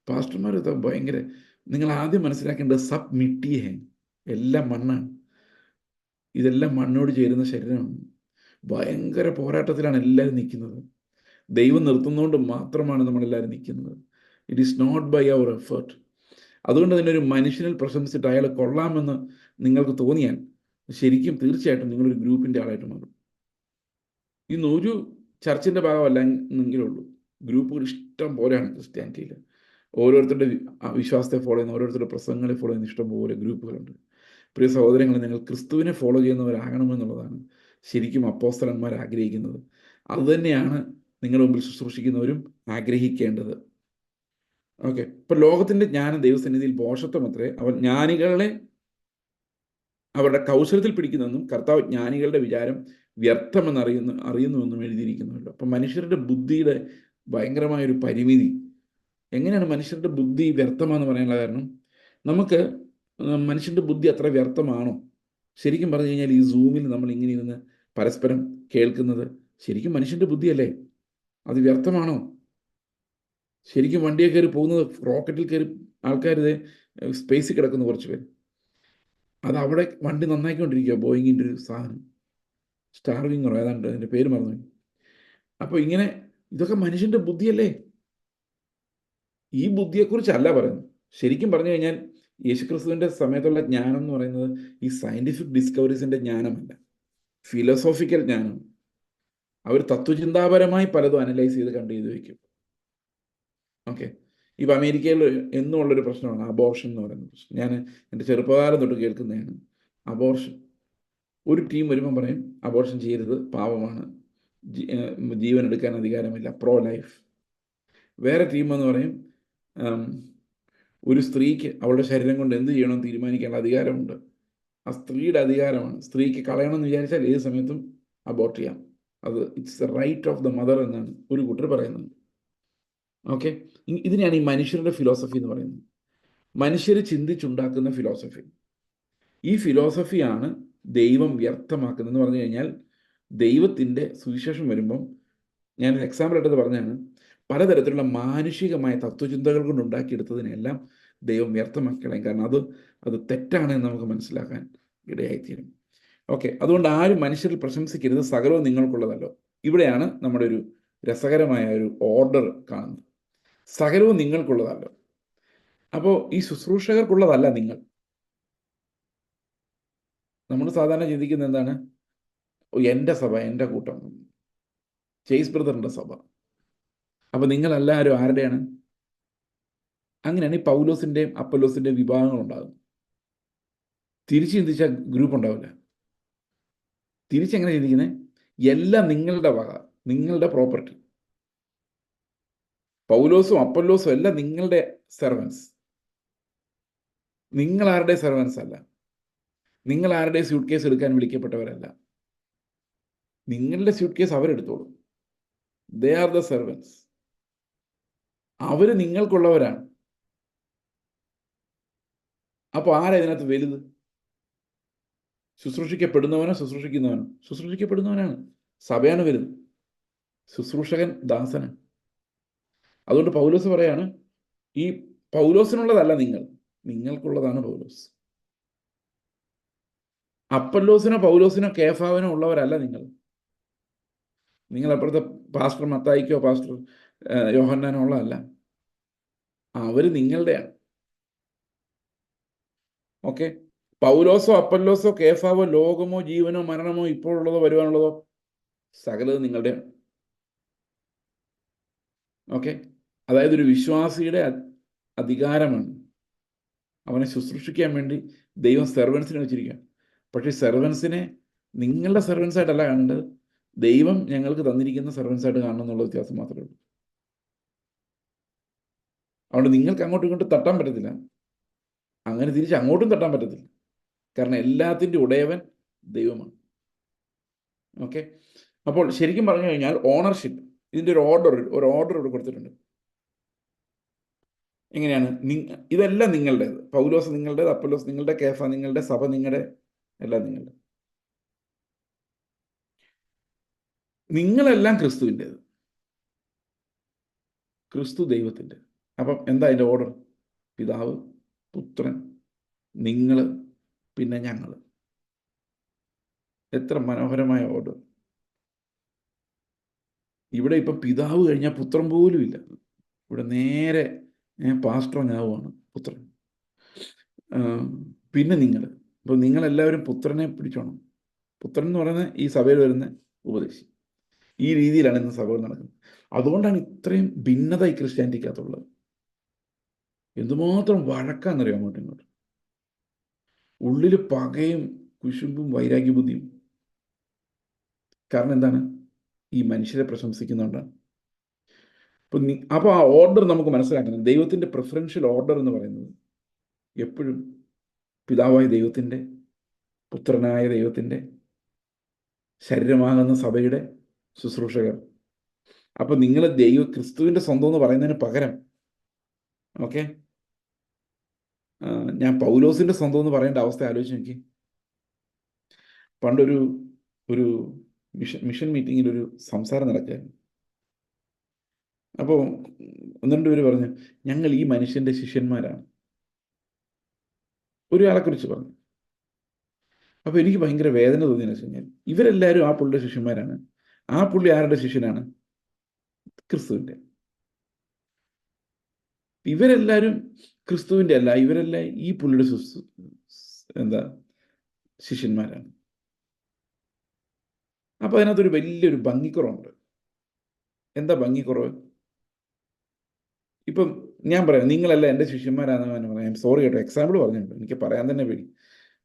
പാസ്റ്റർമാർ ഇത് ഭയങ്കര, നിങ്ങൾ ആദ്യം മനസ്സിലാക്കേണ്ടത് സബ് മിട്ടി ഹേ, എല്ലാം മണ്ണാണ്, ഇതെല്ലാം മണ്ണോട് ചേരുന്ന ശരീരമാണ്. ഭയങ്കര പോരാട്ടത്തിലാണ് എല്ലാവരും നിൽക്കുന്നത്. ദൈവം നിർത്തുന്നതുകൊണ്ട് മാത്രമാണ് നമ്മളെല്ലാവരും നിൽക്കുന്നത്. It is not by our effort. അതുകൊണ്ട് തന്നെ ഒരു മനുഷ്യനിൽ പ്രശംസിച്ചിട്ട് അയാൾ കൊള്ളാമെന്ന് നിങ്ങൾക്ക് തോന്നിയാൽ ശരിക്കും തീർച്ചയായിട്ടും നിങ്ങളൊരു ഗ്രൂപ്പിൻ്റെ ആളായിട്ട് മാറും. ഇന്ന് ഒരു ചർച്ചിൻ്റെ ഭാഗമല്ല എന്നെങ്കിലുള്ളൂ, ഗ്രൂപ്പുകൾ ഇഷ്ടം പോലെയാണ് ക്രിസ്ത്യാനിറ്റിയിൽ. ഓരോരുത്തരുടെ വിശ്വാസത്തെ ഫോളോ ചെയ്യുന്ന, ഓരോരുത്തരുടെ പ്രസംഗങ്ങളെ ഫോളോ ചെയ്യുന്ന ഇഷ്ടം പോലെ ഗ്രൂപ്പുകളുണ്ട്. പ്രിയ സഹോദരങ്ങളെ, നിങ്ങൾ ക്രിസ്തുവിനെ ഫോളോ ചെയ്യുന്നവരാകണമെന്നുള്ളതാണ് ശരിക്കും അപ്പോസ്തലന്മാർ ആഗ്രഹിക്കുന്നത്. അതുതന്നെയാണ് നിങ്ങളുടെ മുമ്പിൽ ശുശ്രൂഷിക്കുന്നവരും ആഗ്രഹിക്കേണ്ടത്. ഓക്കെ, ഇപ്പൊ ലോകത്തിന്റെ ജ്ഞാനം ദൈവസന്നിധിയിൽ ഭോഷത്വമത്രേ, അവൻ ജ്ഞാനികളെ അവരുടെ കൗശലത്തിൽ പിടിക്കുന്നെന്നും കർത്താവ് ജ്ഞാനികളുടെ വിചാരം വ്യർത്ഥമെന്ന് അറിയുന്നുവെന്നും എഴുതിയിരിക്കുന്നുവല്ലോ. അപ്പം മനുഷ്യരുടെ ബുദ്ധിയുടെ ഭയങ്കരമായൊരു പരിമിതി. എങ്ങനെയാണ് മനുഷ്യരുടെ ബുദ്ധി വ്യർത്ഥമാണെന്ന് പറയാനുള്ള കാരണം, നമുക്ക് മനുഷ്യൻ്റെ ബുദ്ധി അത്ര വ്യർത്ഥമാണോ? ശരിക്കും പറഞ്ഞു കഴിഞ്ഞാൽ ഈ സൂമിൽ നമ്മൾ ഇങ്ങനെ ഇരുന്ന് പരസ്പരം കേൾക്കുന്നത് ശരിക്കും മനുഷ്യൻ്റെ ബുദ്ധിയല്ലേ? അത് വ്യർത്ഥമാണോ? ശരിക്കും വണ്ടിയെ കയറി പോകുന്നത്, റോക്കറ്റിൽ കയറി ആൾക്കാർ സ്പേസിൽ കിടക്കുന്ന കുറച്ച് പേര്, അത് അവിടെ വണ്ടി നന്നാക്കിക്കൊണ്ടിരിക്കുക, ബോയിങ്ങിൻ്റെ ഒരു സാധനം, സ്റ്റാർവിങ്ങറോ ഏതാണ്ട് അതിൻ്റെ പേര് മറന്നു. അപ്പോൾ ഇങ്ങനെ ഇതൊക്കെ മനുഷ്യൻ്റെ ബുദ്ധിയല്ലേ? ഈ ബുദ്ധിയെക്കുറിച്ചല്ല പറയുന്നത്. ശരിക്കും പറഞ്ഞു കഴിഞ്ഞാൽ യേശുക്രിസ്തുവിൻ്റെ സമയത്തുള്ള ജ്ഞാനം എന്ന് പറയുന്നത് ഈ സയൻറ്റിഫിക് ഡിസ്കവറീസിൻ്റെ ജ്ഞാനമല്ല, ഫിലോസോഫിക്കൽ ജ്ഞാനം. അവർ തത്വചിന്താപരമായി പലതും അനലൈസ് ചെയ്ത് ചെയ്ത് വയ്ക്കും. ഓക്കെ, ഇപ്പം അമേരിക്കയിൽ എന്നും ഉള്ളൊരു പ്രശ്നമാണ് അബോർഷൻ എന്ന് പറയുന്ന പ്രശ്നം. ഞാൻ എൻ്റെ ചെറുപ്പകാലം തൊട്ട് കേൾക്കുന്നതാണ് അബോർഷൻ. ഒരു ടീം വരുമ്പം പറയും അബോർഷൻ ചെയ്യരുത്, പാവമാണ്, ജീവൻ എടുക്കാൻ അധികാരമില്ല, പ്രോ ലൈഫ്. വേറെ ടീം എന്ന് പറയും ഒരു സ്ത്രീക്ക് അവളുടെ ശരീരം കൊണ്ട് എന്ത് ചെയ്യണമെന്ന് തീരുമാനിക്കാനുള്ള അധികാരമുണ്ട്, ആ സ്ത്രീയുടെ അധികാരമാണ്, സ്ത്രീക്ക് കളയണമെന്ന് വിചാരിച്ചാൽ ഏത് സമയത്തും അബോർട്ട് ചെയ്യാം, അത് it's the right of the mother എന്നാണ് ഒരു കൂട്ടർ പറയുന്നത്. ഓക്കെ, ഇതിനെയാണ് ഈ മനുഷ്യരുടെ ഫിലോസഫി എന്ന് പറയുന്നത്, മനുഷ്യർ ചിന്തിച്ചുണ്ടാക്കുന്ന ഫിലോസഫി. ഈ ഫിലോസഫിയാണ് ദൈവം വ്യർത്ഥമാക്കുന്നതെന്ന് പറഞ്ഞു കഴിഞ്ഞാൽ, ദൈവത്തിൻ്റെ സുവിശേഷം വരുമ്പം, ഞാനൊരു എക്സാമ്പിൾ എടുത്ത് പറഞ്ഞാണ്, പലതരത്തിലുള്ള മാനുഷികമായ തത്വചിന്തകൾ കൊണ്ട് ഉണ്ടാക്കിയെടുത്തതിനെല്ലാം ദൈവം വ്യർത്ഥമാക്കണം. കാരണം അത് തെറ്റാണെന്ന് നമുക്ക് മനസ്സിലാക്കാൻ ഇടയായിത്തീരും. ഓക്കെ, അതുകൊണ്ട് ആരും മനുഷ്യരിൽ പ്രശംസിക്കരുത്, സകലവും നിങ്ങൾക്കുള്ളതല്ലോ. ഇവിടെയാണ് നമ്മുടെ ഒരു രസകരമായ ഒരു ഓർഡർ കാണുന്നത്. സകലവും നിങ്ങൾക്കുള്ളതല്ലോ. അപ്പോൾ ഈ ശുശ്രൂഷകർക്കുള്ളതല്ല നിങ്ങൾ. നമ്മൾ സാധാരണ ചിന്തിക്കുന്നത് എന്താണ്? എൻ്റെ സഭ, എൻ്റെ കൂട്ടം, ചേസ് ബ്രദറിൻ്റെ സഭ, അപ്പോൾ നിങ്ങളെല്ലാവരും ആരുടെയാണ്? അങ്ങനെയാണ് ഈ പൗലോസിൻ്റെയും അപ്പൊല്ലോസിൻ്റെയും വിഭാഗങ്ങൾ ഉണ്ടാകും. തിരിച്ച് ചിന്തിച്ചാൽ ഗ്രൂപ്പ് ഉണ്ടാവില്ല. തിരിച്ചെങ്ങനെ ചിന്തിക്കുന്നത്? എല്ലാം നിങ്ങളുടെ വക, നിങ്ങളുടെ പ്രോപ്പർട്ടി. പൗലോസും അപ്പൊല്ലോസും എല്ലാം നിങ്ങളുടെ സെർവൻസ്. നിങ്ങൾ ആരുടെ സെർവൻസ് അല്ല, നിങ്ങൾ ആരുടെ സ്യൂട്ട് കേസ് എടുക്കാൻ വിളിക്കപ്പെട്ടവരല്ല. നിങ്ങളുടെ സ്യൂട്ട് കേസ് അവരെടുത്തോളും. They are the servants. അവർ നിങ്ങൾക്കുള്ളവരാണ്. അപ്പോൾ ആരാ ഇതിനകത്ത് വലുത്? ശുശ്രൂഷിക്കപ്പെടുന്നവനോ ശുശ്രൂഷിക്കുന്നവനോ? ശുശ്രൂഷിക്കപ്പെടുന്നവനാണ്. സഭയാണ് വലുത്, ശുശ്രൂഷകൻ ദാസനാണ്. അതുകൊണ്ട് പൗലോസ് പറയാണ്, ഈ പൗലോസിനുള്ളതല്ല നിങ്ങൾ, നിങ്ങൾക്കുള്ളതാണ് പൗലോസ്. അപ്പല്ലോസിനോ പൗലോസിനോ കേഫാവിനോ ഉള്ളവരല്ല നിങ്ങൾ. നിങ്ങൾ അപ്പുറത്തെ പാസ്റ്റർ മത്തായിക്കോ പാസ്റ്റർ യോഹന്നാനോ ഉള്ളതല്ല, അവർ നിങ്ങളുടെയാണ്. ഓക്കെ, പൗലോസോ അപ്പല്ലോസോ കേഫാവോ ലോകമോ ജീവനോ മരണമോ ഇപ്പോഴുള്ളതോ വരുവാനുള്ളതോ സകലത് നിങ്ങളുടെ. ഓക്കെ, അതായത് ഒരു വിശ്വാസിയുടെ അധികാരമാണ് അവനെ ശുശ്രൂഷിക്കാൻ വേണ്ടി ദൈവം സെർവൻസിനെ വെച്ചിരിക്കുക. പക്ഷേ സെർവൻസിനെ നിങ്ങളുടെ സെർവൻസ് ആയിട്ടല്ല കാണേണ്ടത്, ദൈവം ഞങ്ങൾക്ക് തന്നിരിക്കുന്ന സെർവൻസ് ആയിട്ട് കാണണം എന്നുള്ള വ്യത്യാസം മാത്രമേ ഉള്ളൂ. അതുകൊണ്ട് നിങ്ങൾക്ക് അങ്ങോട്ടും ഇങ്ങോട്ടും തട്ടാൻ പറ്റത്തില്ല, അങ്ങനെ തിരിച്ച് അങ്ങോട്ടും തട്ടാൻ പറ്റത്തില്ല. കാരണം എല്ലാത്തിൻ്റെ ഉടയവൻ ദൈവമാണ്. ഓക്കെ, അപ്പോൾ ശരിക്കും പറഞ്ഞു കഴിഞ്ഞാൽ ഓണർഷിപ്പ്, ഇതിൻ്റെ ഒരു ഓർഡർ ഇവിടെ കൊടുത്തിട്ടുണ്ട്. എങ്ങനെയാണ്? ഇതെല്ലാം നിങ്ങളുടേത്. പൗലോസ് നിങ്ങളുടേത്, അപ്പൊല്ലോസ് നിങ്ങളുടെ, കേഫ നിങ്ങളുടെ, സഭ നിങ്ങളുടെ, എല്ലാം നിങ്ങളുടെ. നിങ്ങളെല്ലാം ക്രിസ്തുവിൻ്റേത്, ക്രിസ്തു ദൈവത്തിൻ്റെ. അപ്പം എന്താ അതിൻ്റെ ഓർഡർ? പിതാവ്, പുത്രൻ, നിങ്ങൾ, പിന്നെ ഞങ്ങൾ. എത്ര മനോഹരമായ ഓർഡർ! ഇവിടെ ഇപ്പം പിതാവ് കഴിഞ്ഞാൽ പുത്രൻ പോലും ഇല്ല. ഇവിടെ നേരെ പാസ്റ്ററങ്ങാവുകയാണ് പുത്രൻ. പിന്നെ നിങ്ങൾ. അപ്പോൾ നിങ്ങളെല്ലാവരും പുത്രനെ പിടിച്ചോണം. പുത്രൻ എന്ന് പറയുന്നത് ഈ സഭയിൽ വരുന്ന ഉപദേശി. ഈ രീതിയിലാണ് ഇന്ന് സഭകൾ നടക്കുന്നത്. അതുകൊണ്ടാണ് ഇത്രയും ഭിന്നത ഈ ക്രിസ്ത്യാനിറ്റിക്കകത്തുള്ളത്. എന്തുമാത്രം വഴക്കാന്നറിയാം അങ്ങോട്ടും ഇങ്ങോട്ടും. ഉള്ളിൽ പകയും കുശുമ്പും വൈരാഗ്യബുദ്ധിയും. കാരണം എന്താണ്? ഈ മനുഷ്യരെ പ്രശംസിക്കുന്നുണ്ടാണ്. അപ്പോൾ ആ ഓർഡർ നമുക്ക് മനസ്സിലാക്കണം. ദൈവത്തിൻ്റെ പ്രിഫറൻഷ്യൽ ഓർഡർ എന്ന് പറയുന്നത് എപ്പോഴും പിതാവായ ദൈവത്തിൻ്റെ, പുത്രനായ ദൈവത്തിൻ്റെ, ശരീരമാകുന്ന സഭയുടെ ശുശ്രൂഷകർ. അപ്പം നിങ്ങൾ ക്രിസ്തുവിൻ്റെ സ്വന്തം എന്ന് പറയുന്നതിന് പകരം, ഓക്കെ, ഞാൻ പൗലോസിൻ്റെ സ്വന്തം എന്ന് പറയേണ്ട അവസ്ഥ ആലോചിച്ച് നോക്കി. പണ്ടൊരു മിഷൻ മീറ്റിങ്ങിൽ ഒരു സംസാരം നടക്കുകയായിരുന്നു. അപ്പോൾ ഒന്ന് രണ്ട് പേര് പറഞ്ഞു, ഞങ്ങൾ ഈ മനുഷ്യൻ്റെ ശിഷ്യന്മാരാണ്. ഒരാളെക്കുറിച്ച് പറഞ്ഞു. അപ്പോൾ എനിക്ക് ഭയങ്കര വേദന തോന്നിയെന്ന് വെച്ച് കഴിഞ്ഞാൽ, ഇവരെല്ലാവരും ആ പുള്ളിയുടെ ശിഷ്യന്മാരാണ്. ആ പുള്ളി ആരുടെ ശിഷ്യനാണ്? ക്രിസ്തുവിൻ്റെ. ഇവരെല്ലാവരും ക്രിസ്തുവിൻ്റെ അല്ല, ഇവരെല്ലാം ഈ പുള്ളിയുടെ ശിഷ്യന്മാരാണ്. അപ്പോൾ അതിനകത്തൊരു വലിയൊരു ഭംഗിക്കുറവുണ്ട്. എന്താ ഭംഗിക്കുറവ്? ഇപ്പം ഞാൻ പറയാം, നിങ്ങളല്ല എൻ്റെ ശിഷ്യന്മാരാണെന്ന് പറയാം. സോറി കേട്ടോ, എക്സാമ്പിൾ പറഞ്ഞിട്ടുണ്ട്, എനിക്ക് പറയാൻ തന്നെ പേടി.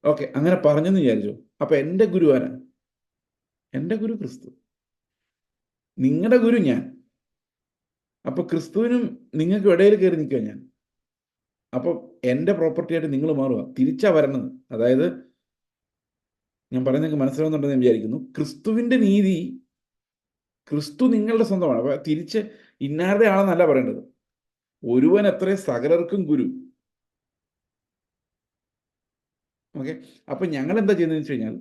ഓക്കെ, അങ്ങനെ പറഞ്ഞെന്ന് വിചാരിച്ചു. അപ്പം എൻ്റെ ഗുരു ആരാ? എൻ്റെ ഗുരു ക്രിസ്തു, നിങ്ങളുടെ ഗുരു ഞാൻ. അപ്പോൾ ക്രിസ്തുവിനും നിങ്ങൾക്ക് ഇടയിൽ കയറി നിൽക്കുക ഞാൻ. അപ്പോൾ എൻ്റെ പ്രോപ്പർട്ടി ആയിട്ട് നിങ്ങൾ മാറുക, തിരിച്ചാ വരണത്. അതായത് ഞാൻ പറയുന്നത് നിങ്ങൾക്ക് മനസ്സിലാവുന്നുണ്ടെന്ന് ഞാൻ വിചാരിക്കുന്നു. ക്രിസ്തുവിൻ്റെ നീതി, ക്രിസ്തു നിങ്ങളുടെ സ്വന്തമാണ്. അപ്പോൾ തിരിച്ച് ഇന്നാരുടെ ആളെന്നല്ല പറയേണ്ടത്. ഒരുവൻ എത്ര സകലർക്കും ഗുരു. ഓക്കെ, അപ്പം ഞങ്ങൾ എന്താ ചെയ്യുന്നതെന്ന് വെച്ച് കഴിഞ്ഞാൽ,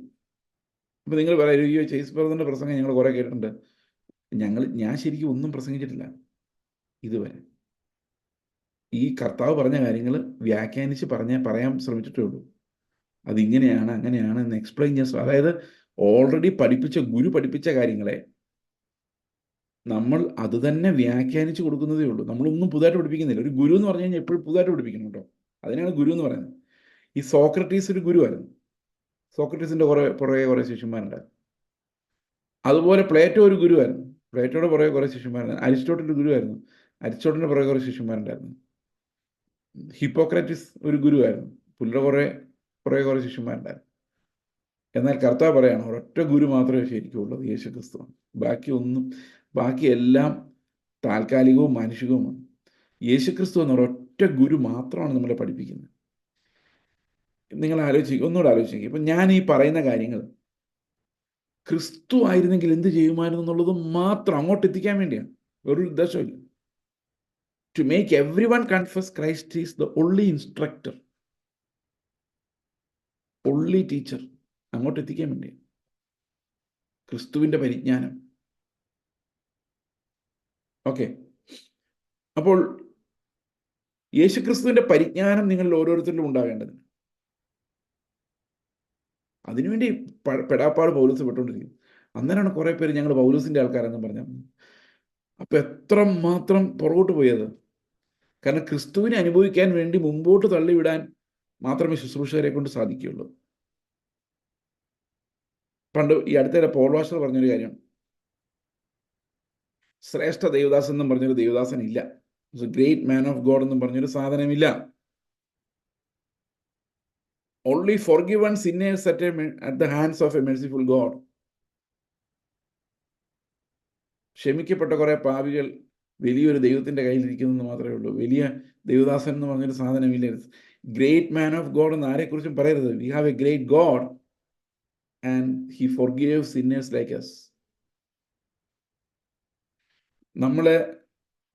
ഇപ്പം നിങ്ങൾ പറയാം, അയ്യോ ചേസ് ബ്രദറിൻ്റെ പ്രസംഗം ഞങ്ങൾ കുറേ കേട്ടിട്ടുണ്ട്. ഞാൻ ശരിക്കും ഒന്നും പ്രസംഗിച്ചിട്ടില്ല ഇതുവരെ. ഈ കർത്താവ് പറഞ്ഞ കാര്യങ്ങൾ വ്യാഖ്യാനിച്ച് പറയാൻ ശ്രമിച്ചിട്ടേ ഉള്ളൂ. അതിങ്ങനെയാണ് അങ്ങനെയാണ് എന്ന് എക്സ്പ്ലെയിൻ ചെയ്യാൻ. അതായത് ഓൾറെഡി ഗുരു പഠിപ്പിച്ച കാര്യങ്ങളെ നമ്മൾ അത് തന്നെ വ്യാഖ്യാനിച്ച് കൊടുക്കുന്നതേ ഉള്ളൂ. നമ്മളൊന്നും പുതുതായിട്ട് പഠിപ്പിക്കുന്നില്ല. ഒരു ഗുരു എന്ന് പറഞ്ഞു കഴിഞ്ഞാൽ എപ്പോഴും പുതുതായിട്ട് പഠിപ്പിക്കണം കേട്ടോ. അതിനാണ് ഗുരു എന്ന് പറയുന്നത്. ഈ സോക്രട്ടീസ് ഒരു ഗുരുവായിരുന്നു. സോക്രട്ടീസിൻ്റെ പുറകെ കുറേ ശിഷ്യന്മാരുണ്ടായിരുന്നു. അതുപോലെ പ്ലേറ്റോ ഒരു ഗുരുവായിരുന്നു. പ്ലേറ്റോയുടെ പുറകെ കുറേ ശിഷ്യന്മാരുണ്ടായിരുന്നു. അരിസ്റ്റോട്ടിൽ ഒരു ഗുരുവായിരുന്നു. അരിസ്റ്റോട്ടിൻ്റെ പുറകെ കുറേ ശിഷ്യന്മാരുണ്ടായിരുന്നു. ഹിപ്പോക്രാറ്റിസ് ഒരു ഗുരുവായിരുന്നു. പുള്ളിയുടെ കുറേ ശിഷ്യന്മാരുണ്ടായിരുന്നു. എന്നാൽ കർത്താവ് പറയാണ്, ഒരൊറ്റ ഗുരു മാത്രമേ ശരിക്കും ഉള്ളത്, യേശു ക്രിസ്തുവാണ്. ബാക്കിയെല്ലാം താൽക്കാലികവും മാനുഷികവുമാണ്. യേശു ക്രിസ്തു എന്ന ഒരൊറ്റ ഗുരു മാത്രമാണ് നമ്മളെ പഠിപ്പിക്കുന്നത്. നിങ്ങൾ ഒന്നുകൂടെ ആലോചിക്കുക. ഇപ്പം ഞാൻ ഈ പറയുന്ന കാര്യങ്ങൾ ക്രിസ്തു ആയിരുന്നെങ്കിൽ എന്ത് ചെയ്യുമായിരുന്നു എന്നുള്ളത് മാത്രം അങ്ങോട്ട് എത്തിക്കാൻ വേണ്ടിയാണ്. ഒരു ഉദ്ദേശമില്ല. To make everyone confuse Christ is the only instructor, only teacher. അങ്ങോട്ട് എത്തിക്കാൻ വേണ്ടി ക്രിസ്തുവിൻ്റെ പരിജ്ഞാനം. ഓക്കെ, അപ്പോൾ യേശുക്രിസ്തുവിൻ്റെ പരിജ്ഞാനം നിങ്ങളിൽ ഓരോരുത്തരിലും ഉണ്ടാകേണ്ടത്. അതിനുവേണ്ടി പെടാപ്പാട് പൗലോസ് പെട്ടുകൊണ്ടിരിക്കും. അന്നേരമാണ് കുറേ പേര് ഞങ്ങൾ പൗലോസിൻ്റെ ആൾക്കാരെന്ന് പറഞ്ഞാൽ. അപ്പം എത്ര മാത്രം പുറകോട്ട് പോയത്. കാരണം ക്രിസ്തുവിനെ അനുഭവിക്കാൻ വേണ്ടി മുമ്പോട്ട് തള്ളിവിടാൻ മാത്രമേ ശുശ്രൂഷകരെ കൊണ്ട് സാധിക്കുകയുള്ളൂ. പണ്ട് ഈ അടുത്തിടെ പോൾ വാഷർ പറഞ്ഞൊരു കാര്യം, ശ്രേഷ്ഠ ദേവദാസൻ എന്നും പറഞ്ഞൊരു ദേവദാസൻ ഇല്ല, ഗ്രേറ്റ് മാൻ ഓഫ് ഗോഡ് എന്നും പറഞ്ഞൊരു സാധനമില്ല. Only forgiven sinners at the hands of a merciful God. ക്ഷമിക്കപ്പെട്ട കുറെ പാപികൾ വലിയൊരു ദൈവത്തിന്റെ കയ്യിലിരിക്കുന്നു മാത്രമേ ഉള്ളൂ. വലിയ ദേവദാസൻ എന്ന് പറഞ്ഞൊരു സാധനമില്ല. ഗ്രേറ്റ് മാൻ ഓഫ് ഗോഡ് എന്ന് ആരെക്കുറിച്ചും പറയരുത്. We have a great God and he forgives sinners like us. നമ്മളെ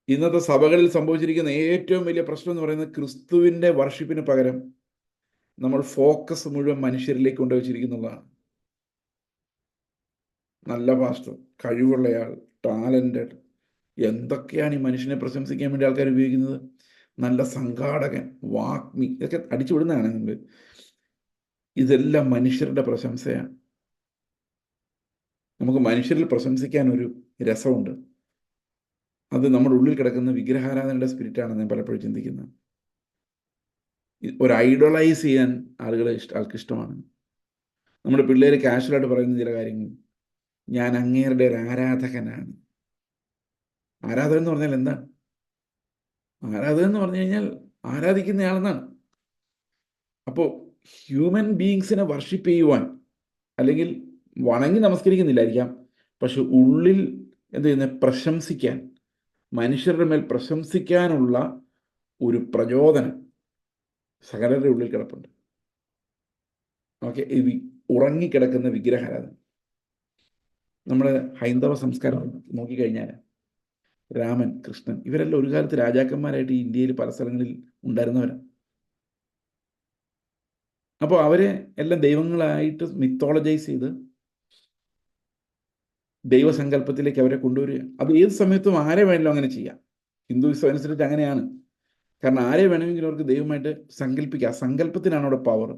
ഇന്നത്തെ സഭകളിൽ സംഭവിച്ചിരിക്കുന്ന ഏറ്റവും വലിയ പ്രശ്നം എന്ന് പറയുന്നത്, ക്രിസ്തുവിന്റെ വർഷിപ്പിന് പകരം നമ്മൾ ഫോക്കസ് മുഴുവൻ മനുഷ്യരിലേക്ക് കൊണ്ടുവച്ചിരിക്കുന്നുള്ളതാണ്. നല്ല പാസ്റ്റർ, കഴിവുള്ളയാൾ, ടാലന്റഡ്, എന്തൊക്കെയാണ് ഈ മനുഷ്യനെ പ്രശംസിക്കാൻ വേണ്ടി ആൾക്കാർ ഉപയോഗിക്കുന്നത്. നല്ല സംഘാടകൻ, വാഗ്മി, ഇതൊക്കെ അടിച്ചു വിടുന്നതാണ് നിങ്ങൾ. ഇതെല്ലാം മനുഷ്യരുടെ പ്രശംസയാണ്. നമുക്ക് മനുഷ്യരിൽ പ്രശംസിക്കാൻ ഒരു രസമുണ്ട്. അത് നമ്മുടെ ഉള്ളിൽ കിടക്കുന്ന വിഗ്രഹാരാധനയുടെ സ്പിരിറ്റാണ് ഞാൻ പലപ്പോഴും ചിന്തിക്കുന്നത്. ഒരു ഐഡലൈസ് ചെയ്യാൻ ആൾക്ക് ഇഷ്ടമാണ്. നമ്മുടെ പിള്ളേർ കാഷ്വലായിട്ട് പറയുന്ന ചില കാര്യങ്ങൾ, ഞാൻ അങ്ങേരുടെ ഒരു ആരാധകനാണ്. ആരാധകൻ എന്ന് പറഞ്ഞാൽ എന്താ? ആരാധകൻ എന്ന് പറഞ്ഞു കഴിഞ്ഞാൽ ആരാധിക്കുന്നയാളെന്നാണ്. അപ്പോൾ ഹ്യൂമൻ ബീയിങ്സിനെ വർഷിപ്പ് ചെയ്യുവാൻ, അല്ലെങ്കിൽ വണങ്ങി നമസ്കരിക്കുന്നില്ലായിരിക്കാം, പക്ഷെ ഉള്ളിൽ എന്ത് ചെയ്യുന്നത്, പ്രശംസിക്കാൻ, മനുഷ്യരുടെ മേൽ പ്രശംസിക്കാനുള്ള ഒരു പ്രചോദനം സകലരുടെ ഉള്ളിൽ കിടപ്പുണ്ട്. ഓക്കെ, ഇത് ഉറങ്ങിക്കിടക്കുന്ന വിഗ്രഹാരാധന. നമ്മുടെ ഹൈന്ദവ സംസ്കാരം നോക്കിക്കഴിഞ്ഞാൽ രാമൻ, കൃഷ്ണൻ, ഇവരെല്ലാം ഒരു കാലത്ത് രാജാക്കന്മാരായിട്ട് ഈ ഇന്ത്യയിൽ പല സ്ഥലങ്ങളിൽ ഉണ്ടായിരുന്നവരാണ്. അപ്പോൾ അവരെ എല്ലാം ദൈവങ്ങളായിട്ട് മിത്തോളജൈസ് ചെയ്ത് ദൈവസങ്കല്പത്തിലേക്ക് അവരെ കൊണ്ടുവരിക. അത് ഏത് സമയത്തും ആരെ വേണമെങ്കിലും അങ്ങനെ ചെയ്യാം. ഹിന്ദുയിസം അനുസരിച്ച് അങ്ങനെയാണ്. കാരണം ആരെ വേണമെങ്കിലും അവർക്ക് ദൈവമായിട്ട് സങ്കല്പിക്കാം. സങ്കല്പത്തിനാണ് അവിടെ പവർ.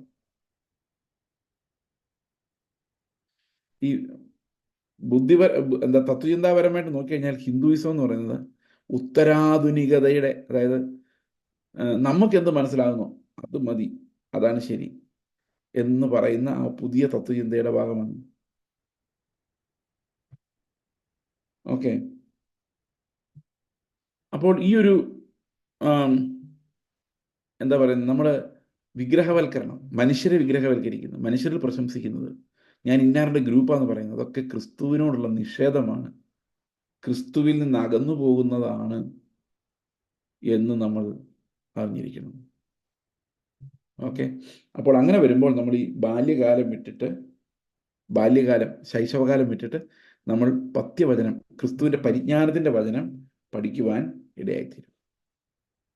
ഈ തത്വചിന്താപരമായിട്ട് നോക്കിക്കഴിഞ്ഞാൽ ഹിന്ദുയിസം എന്ന് പറയുന്നത് ഉത്തരാധുനികതയുടെ, അതായത് നമുക്കെന്ത് മനസ്സിലാകുന്നോ അത് മതി, അതാണ് ശരി എന്ന് പറയുന്ന ആ പുതിയ തത്വചിന്തയുടെ ഭാഗമാണ്. ഓക്കെ, അപ്പോൾ ഈ ഒരു എന്താ പറയുന്നത്, നമ്മൾ വിഗ്രഹവൽക്കരണം, മനുഷ്യരെ വിഗ്രഹവൽക്കരിക്കുന്നു, മനുഷ്യരിൽ പ്രശംസിക്കുന്നത്, ഞാൻ ഇന്നാരുടെ ഗ്രൂപ്പാന്ന് പറയുന്നത്, അതൊക്കെ ക്രിസ്തുവിനോടുള്ള നിഷേധമാണ്, ക്രിസ്തുവിൽ നിന്ന് അകന്നു പോകുന്നതാണ് എന്ന് നമ്മൾ അറിഞ്ഞിരിക്കണം. ഓക്കെ, അപ്പോൾ അങ്ങനെ വരുമ്പോൾ നമ്മൾ ഈ ശൈശവകാലം വിട്ടിട്ട് നമ്മൾ പഥ്യവചനം, ക്രിസ്തുവിൻ്റെ പരിജ്ഞാനത്തിൻ്റെ വചനം പഠിക്കുവാൻ ഇടയായിത്തീരും.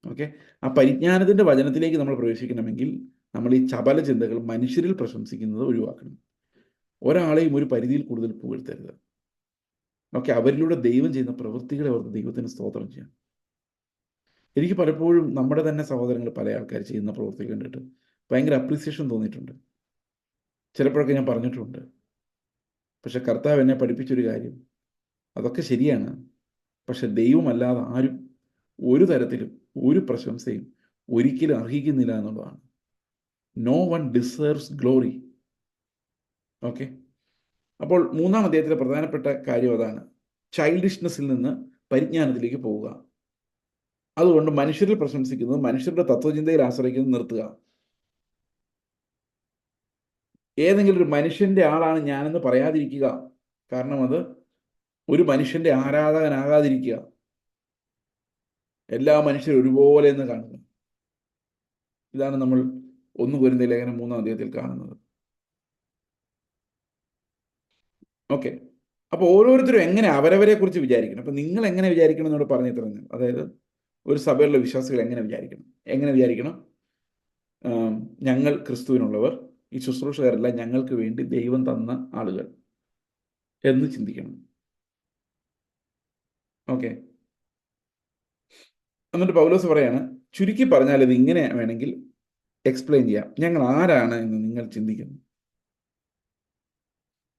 ഓക്കെ, ആ പരിജ്ഞാനത്തിൻ്റെ വചനത്തിലേക്ക് നമ്മൾ പ്രവേശിക്കണമെങ്കിൽ നമ്മൾ ഈ ചപല ചിന്തകൾ, മനുഷ്യരിൽ പ്രശംസിക്കുന്നത് ഒഴിവാക്കണം. ഒരാളെയും ഒരു പരിധിയിൽ കൂടുതൽ പുകഴ്ത്തരുത്. ഓക്കെ, അവരിലൂടെ ദൈവം ചെയ്യുന്ന പ്രവൃത്തികളെ ഓർത്ത് ദൈവത്തിന് സ്തോത്രം ചെയ്യാം. എനിക്ക് പലപ്പോഴും നമ്മുടെ തന്നെ സഹോദരങ്ങൾ, പല ആൾക്കാർ ചെയ്യുന്ന പ്രവൃത്തികൾ കണ്ടിട്ട് ഭയങ്കര അപ്രീസിയേഷൻ തോന്നിയിട്ടുണ്ട്. ചിലപ്പോഴൊക്കെ ഞാൻ പറഞ്ഞിട്ടുണ്ട്, പക്ഷെ കർത്താവ് എന്നെ പഠിപ്പിച്ചൊരു കാര്യം, അതൊക്കെ ശരിയാണ്, പക്ഷെ ദൈവമല്ലാതെ ആരും ഒരു തരത്തിലും ഒരു പ്രശംസയും ഒരിക്കലും അർഹിക്കുന്നില്ല എന്നുള്ളതാണ്. No one deserves glory. Okay, അപ്പോൾ 3-ാം അധ്യായത്തിലെ പ്രധാനപ്പെട്ട കാര്യം അതാണ്, ചൈൽഡിഷ്നെസ്സിൽ നിന്ന് പരിജ്ഞാനത്തിലേക്ക് പോവുക. അതുകൊണ്ട് മനുഷ്യരിൽ പ്രശംസിക്കുന്നത്, മനുഷ്യരുടെ തത്വചിന്തയിൽ ആശ്രയിക്കുന്നത് നിർത്തുക. ഏതെങ്കിലും ഒരു മനുഷ്യന്റെ ആളാണ് ഞാനെന്ന് പറയാതിരിക്കുക. കാരണം അത് ഒരു മനുഷ്യന്റെ ആരാധകനാകാതിരിക്കുക. എല്ലാ മനുഷ്യരും ഒരുപോലെ എന്ന് കാണുക. ഇതാണ് നമ്മൾ 1 കൊരിന്ത്യർ ലേഖനം 3-ാം അധ്യായത്തിൽ കാണുന്നത്. ഓക്കെ, അപ്പോൾ ഓരോരുത്തരും എങ്ങനെ അവരവരെ കുറിച്ച് വിചാരിക്കണം. അപ്പം നിങ്ങൾ എങ്ങനെ വിചാരിക്കണം എന്നോട് പറഞ്ഞു തരുന്നത്, അതായത് ഒരു സഭയിലുള്ള വിശ്വാസികൾ എങ്ങനെ വിചാരിക്കണം? ഞങ്ങൾ ക്രിസ്തുവിനുള്ളവർ, ഈ ശുശ്രൂഷകരല്ല, ഞങ്ങൾക്ക് വേണ്ടി ദൈവം തന്ന ആളുകൾ എന്ന് ചിന്തിക്കണം. ഓക്കെ, എന്നിട്ട് പൗലോസ് പറയാണ്, ചുരുക്കി പറഞ്ഞാൽ ഇത് ഇങ്ങനെ വേണമെങ്കിൽ എക്സ്പ്ലെയിൻ ചെയ്യാം. ഞങ്ങൾ ആരാണ് എന്ന് നിങ്ങൾ ചിന്തിക്കുന്നു.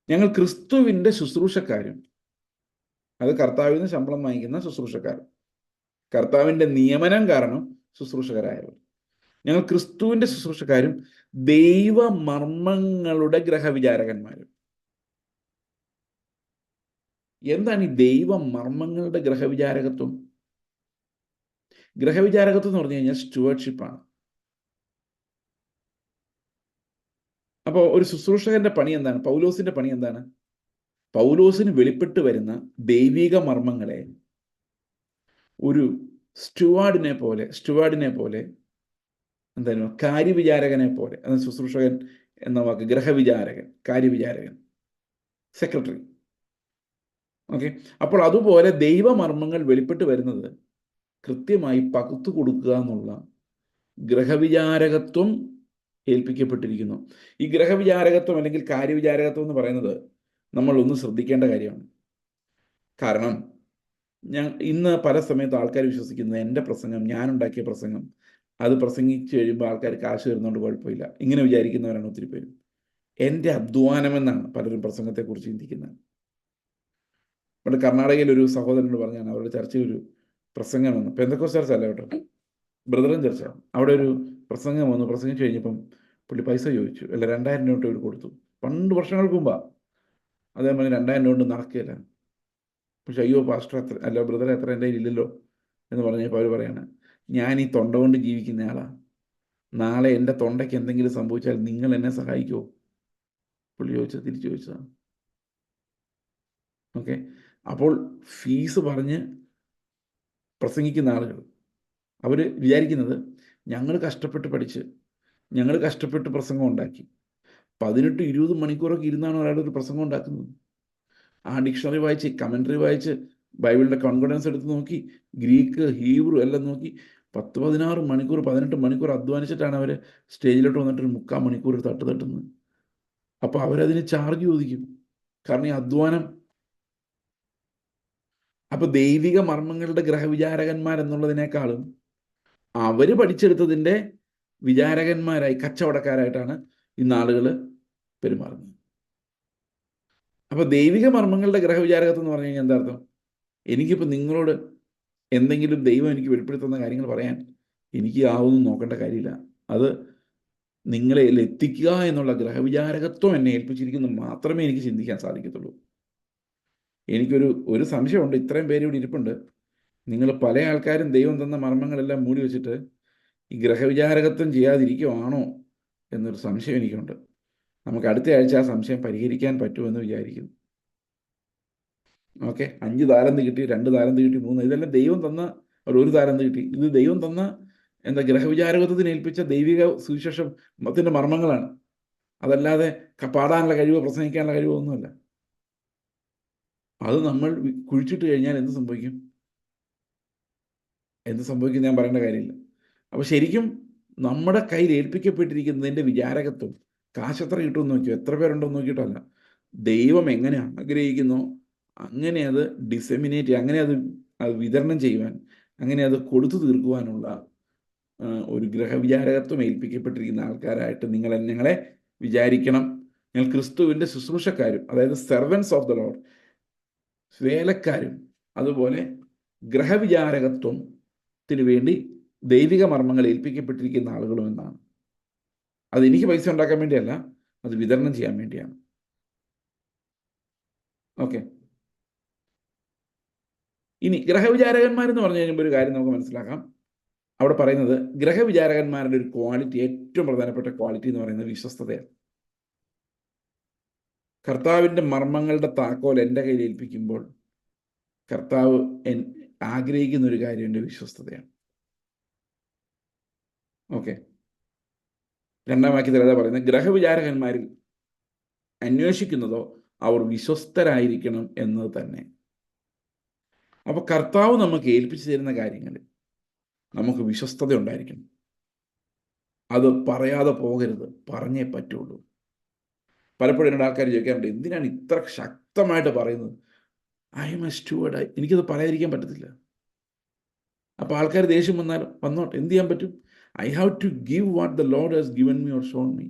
ഞങ്ങൾ ക്രിസ്തുവിൻ്റെ ശുശ്രൂഷക്കാരും, അത് കർത്താവിൽ നിന്ന് ശമ്പളം വാങ്ങിക്കുന്ന ശുശ്രൂഷക്കാർ, കർത്താവിൻ്റെ നിയമനം കാരണം ശുശ്രൂഷകരായവർ. ഞങ്ങൾ ക്രിസ്തുവിന്റെ ശുശ്രൂഷക്കാരും ദൈവ മർമ്മങ്ങളുടെ ഗ്രഹവിചാരകന്മാരും. എന്താണ് ഈ ദൈവ മർമ്മങ്ങളുടെ ഗ്രഹവിചാരകത്വം? ഗ്രഹവിചാരകത്വം എന്ന് പറഞ്ഞു കഴിഞ്ഞാൽ സ്റ്റുവർഷിപ്പാണ്. അപ്പോൾ ഒരു ശുശ്രൂഷകന്റെ പണി എന്താണ്? പൗലോസിന്റെ പണി എന്താണ്? പൗലോസിന് വെളിപ്പെട്ട് വരുന്ന ദൈവിക മർമ്മങ്ങളെ ഒരു സ്റ്റുവാർഡിനെ പോലെ എന്തായാലും കാര്യവിചാരകനെ പോലെ, അത് ശുശ്രൂഷകൻ എന്ന വാക്ക്, ഗ്രഹവിചാരകൻ, കാര്യവിചാരകൻ, സെക്രട്ടറി. ഓക്കെ. അപ്പോൾ അതുപോലെ ദൈവമർമ്മങ്ങൾ വെളിപ്പെട്ട് വരുന്നത് കൃത്യമായി പകുത്തു കൊടുക്കുക എന്നുള്ള ഗ്രഹവിചാരകത്വം ഏൽപ്പിക്കപ്പെട്ടിരിക്കുന്നു. ഈ ഗ്രഹവിചാരകത്വം അല്ലെങ്കിൽ കാര്യവിചാരകത്വം എന്ന് പറയുന്നത് നമ്മൾ ഒന്ന് ശ്രദ്ധിക്കേണ്ട കാര്യമാണ്. കാരണം ഇന്ന് പല സമയത്ത് ആൾക്കാർ വിശ്വസിക്കുന്നത് എൻ്റെ പ്രസംഗം, ഞാനുണ്ടാക്കിയ പ്രസംഗം, അത് പ്രസംഗിച്ച് കഴിയുമ്പോൾ ആൾക്കാർ കാശ് തരുന്നതുകൊണ്ട് കുഴപ്പമില്ല, ഇങ്ങനെ വിചാരിക്കുന്നവരാണ് ഒത്തിരി പേരും. എൻ്റെ അധ്വാനമെന്നാണ് പലരും പ്രസംഗത്തെക്കുറിച്ച് ചിന്തിക്കുന്നത്. പണ്ട് കർണാടകയിൽ ഒരു സഹോദരനോട് പറഞ്ഞാണ് അവരുടെ ചർച്ചയിൽ ഒരു പ്രസംഗം വന്നു. പെന്തക്കോസ്ത് ചർച്ച അല്ല കേട്ടോ, ബ്രദറൻ ചർച്ച. അവിടെ ഒരു പ്രസംഗം വന്നു. പ്രസംഗിച്ച് കഴിഞ്ഞപ്പം പുള്ളി പൈസ ചോദിച്ചു. അല്ല, 2000 രൂപ ഇവർ കൊടുത്തു. പണ്ട് വർഷങ്ങൾക്ക് മുമ്പാ. അതേപോലെ 2000 രൂപ കൊണ്ട് നടക്കുകയില്ല. പക്ഷെ അയ്യോ പാസ്റ്റർ അത്ര അല്ല ബ്രദറെ, അത്ര എൻ്റെ ഇല്ലല്ലോ എന്ന് പറഞ്ഞപ്പോൾ അവർ പറയാണ്, ഞാൻ ഈ തൊണ്ട കൊണ്ട് ജീവിക്കുന്ന ആളാണ്, നാളെ എൻ്റെ തൊണ്ടയ്ക്ക് എന്തെങ്കിലും സംഭവിച്ചാൽ നിങ്ങൾ എന്നെ സഹായിക്കുമോ? പുള്ളി തിരിച്ചു ചോദിച്ചതാണ്. ഓക്കെ. അപ്പോൾ ഫീസ് പറഞ്ഞ് പ്രസംഗിക്കുന്ന ആളുകൾ അവർ വിചാരിക്കുന്നത് ഞങ്ങൾ കഷ്ടപ്പെട്ട് പഠിച്ച്, ഞങ്ങൾ കഷ്ടപ്പെട്ട് പ്രസംഗം ഉണ്ടാക്കി 18-20 മണിക്കൂറൊക്കെ ഇരുന്നാണ് ഒരാളുടെ ഒരു പ്രസംഗം ഉണ്ടാക്കുന്നത്. ആ ഡിക്ഷണറി വായിച്ച്, കമൻട്രി വായിച്ച്, ബൈബിളിൻ്റെ കോൺകോർഡൻസ് എടുത്ത് നോക്കി, ഗ്രീക്ക്, ഹീബ്രു എല്ലാം നോക്കി 10-16 മണിക്കൂർ 18 മണിക്കൂർ അധ്വാനിച്ചിട്ടാണ് അവർ സ്റ്റേജിലോട്ട് വന്നിട്ട് ഒരു 3/4 മണിക്കൂർ തട്ടുന്നത്. അപ്പോൾ അവരതിന് ചാർജ് ചോദിക്കും. കാരണം ഈ അധ്വാനം. അപ്പോൾ ദൈവിക മർമ്മങ്ങളുടെ ഗ്രഹവിചാരകന്മാരെന്നുള്ളതിനേക്കാളും അവർ പഠിച്ചെടുത്തതിൻ്റെ വിചാരകന്മാരായി, കച്ചവടക്കാരായിട്ടാണ് ഇന്ന് ആളുകൾ പെരുമാറുന്നത്. അപ്പോൾ ദൈവിക മർമ്മങ്ങളുടെ ഗ്രഹവിചാരകത്വം എന്ന് പറഞ്ഞു കഴിഞ്ഞാൽ എന്താ അർത്ഥം? എനിക്കിപ്പോൾ നിങ്ങളോട് എന്തെങ്കിലും ദൈവം എനിക്ക് വെളിപ്പെടുത്തുന്ന കാര്യങ്ങൾ പറയാൻ എനിക്ക് ആവുമെന്ന് നോക്കേണ്ട കാര്യമില്ല. അത് നിങ്ങളെ എത്തിക്കുക എന്നുള്ള ഗ്രഹവിചാരകത്വം എന്നെ ഏൽപ്പിച്ചിരിക്കുന്നു മാത്രമേ എനിക്ക് ചിന്തിക്കാൻ സാധിക്കത്തുള്ളൂ. ഒരു സംശയമുണ്ട്. ഇത്രയും പേര് ഇവിടെ ഇരിപ്പുണ്ട്. നിങ്ങൾ പല ആൾക്കാരും ദൈവം തന്ന മർമ്മങ്ങളെല്ലാം മൂടി വെച്ചിട്ട് ഈ ഗ്രഹവിചാരകത്വം ചെയ്യാതിരിക്കുവാണോ എന്നൊരു സംശയം എനിക്കുണ്ട്. നമുക്ക് അടുത്ത ആഴ്ച ആ സംശയം പരിഹരിക്കാൻ പറ്റുമെന്ന് വിചാരിക്കുന്നു. ഓക്കെ. 5 താലന്ത് കിട്ടി, 2 താലന്ത് കിട്ടി, 3, ഇതെല്ലാം ദൈവം തന്ന, ഒരു താലന്ത് കിട്ടി. ഇത് ദൈവം തന്ന ഗ്രഹവിചാരകത്വത്തിന് ഏൽപ്പിച്ച ദൈവിക സുവിശേഷത്തിന്റെ മർമ്മങ്ങളാണ്. അതല്ലാതെ പാടാനുള്ള കഴിവോ പ്രസംഗിക്കാനുള്ള കഴിവോ ഒന്നുമല്ല. അത് നമ്മൾ കുഴിച്ചിട്ട് കഴിഞ്ഞാൽ എന്ത് സംഭവിക്കും ഞാൻ പറയേണ്ട കാര്യമില്ല. അപ്പോൾ ശരിക്കും നമ്മുടെ കയ്യിൽ ഏൽപ്പിക്കപ്പെട്ടിരിക്കുന്നതിൻ്റെ വിചാരകത്വം കാശെത്ര കിട്ടുമെന്ന് നോക്കിയോ, എത്ര പേരുണ്ടോന്ന് നോക്കിയിട്ടല്ല. ദൈവം എങ്ങനെ ആഗ്രഹിക്കുന്നോ അങ്ങനെ അത് ഡിസെമിനേറ്റ്, അങ്ങനെ അത് വിതരണം ചെയ്യുവാൻ, അങ്ങനെ അത് കൊടുത്തു തീർക്കുവാനുള്ള ഒരു ഗ്രഹവിചാരകത്വം ഏൽപ്പിക്കപ്പെട്ടിരിക്കുന്ന ആൾക്കാരായിട്ട് ഞങ്ങളെ വിചാരിക്കണം. ഞങ്ങൾ ക്രിസ്തുവിൻ്റെ ശുശ്രൂഷക്കാരും, അതായത് സെർവൻസ് ഓഫ് ദ ലോർഡ്, വേലക്കാരും, അതുപോലെ ഗ്രഹവിചാരകത്വത്തിന് വേണ്ടി ദൈവിക മർമ്മങ്ങൾ ഏൽപ്പിക്കപ്പെട്ടിരിക്കുന്ന ആളുകളും എന്നാണ്. അതെനിക്ക് പൈസ ഉണ്ടാക്കാൻ വേണ്ടിയല്ല, അത് വിതരണം ചെയ്യാൻ വേണ്ടിയാണ്. ഓക്കെ. ഇനി ഗ്രഹവിചാരകന്മാരെന്ന് പറഞ്ഞു കഴിയുമ്പോൾ ഒരു കാര്യം നമുക്ക് മനസ്സിലാക്കാം. അവിടെ പറയുന്നത് ഗ്രഹവിചാരകന്മാരുടെ ഒരു ക്വാളിറ്റി, ഏറ്റവും പ്രധാനപ്പെട്ട ക്വാളിറ്റി എന്ന് പറയുന്നത് വിശ്വസ്തതയാണ്. കർത്താവിൻ്റെ മർമ്മങ്ങളുടെ താക്കോൽ എൻ്റെ കയ്യിൽ ഏൽപ്പിക്കുമ്പോൾ കർത്താവ് ആഗ്രഹിക്കുന്ന ഒരു കാര്യം എൻ്റെ വിശ്വസ്തതയാണ്. ഓക്കെ. 2-ാം വാക്യത്തിൽ അതാ പറയുന്നത്, ഗ്രഹവിചാരകന്മാരിൽ അന്വേഷിക്കുന്നതോ അവർ വിശ്വസ്തരായിരിക്കണം എന്നത് തന്നെ. അപ്പോൾ കർത്താവ് നമുക്ക് ഏൽപ്പിച്ചു തരുന്ന കാര്യങ്ങളിൽ നമുക്ക് വിശ്വസ്തത ഉണ്ടായിരിക്കണം. അത് പറയാതെ പോകരുത്, പറഞ്ഞേ പറ്റുള്ളൂ. പലപ്പോഴും എന്നോട് ആൾക്കാർ ചോദിക്കാറുണ്ട്, എന്തിനാണ് ഇത്ര ശക്തമായിട്ട് പറയുന്നത്? ഐ എം എ സ്റ്റുവർഡ്, എനിക്കത് പറയാതിരിക്കാൻ പറ്റത്തില്ല. അപ്പോൾ ആൾക്കാർ ദേഷ്യം വന്നോട്ടെ, എന്ത് ചെയ്യാൻ പറ്റും? I have to give what the Lord has given me or shown me.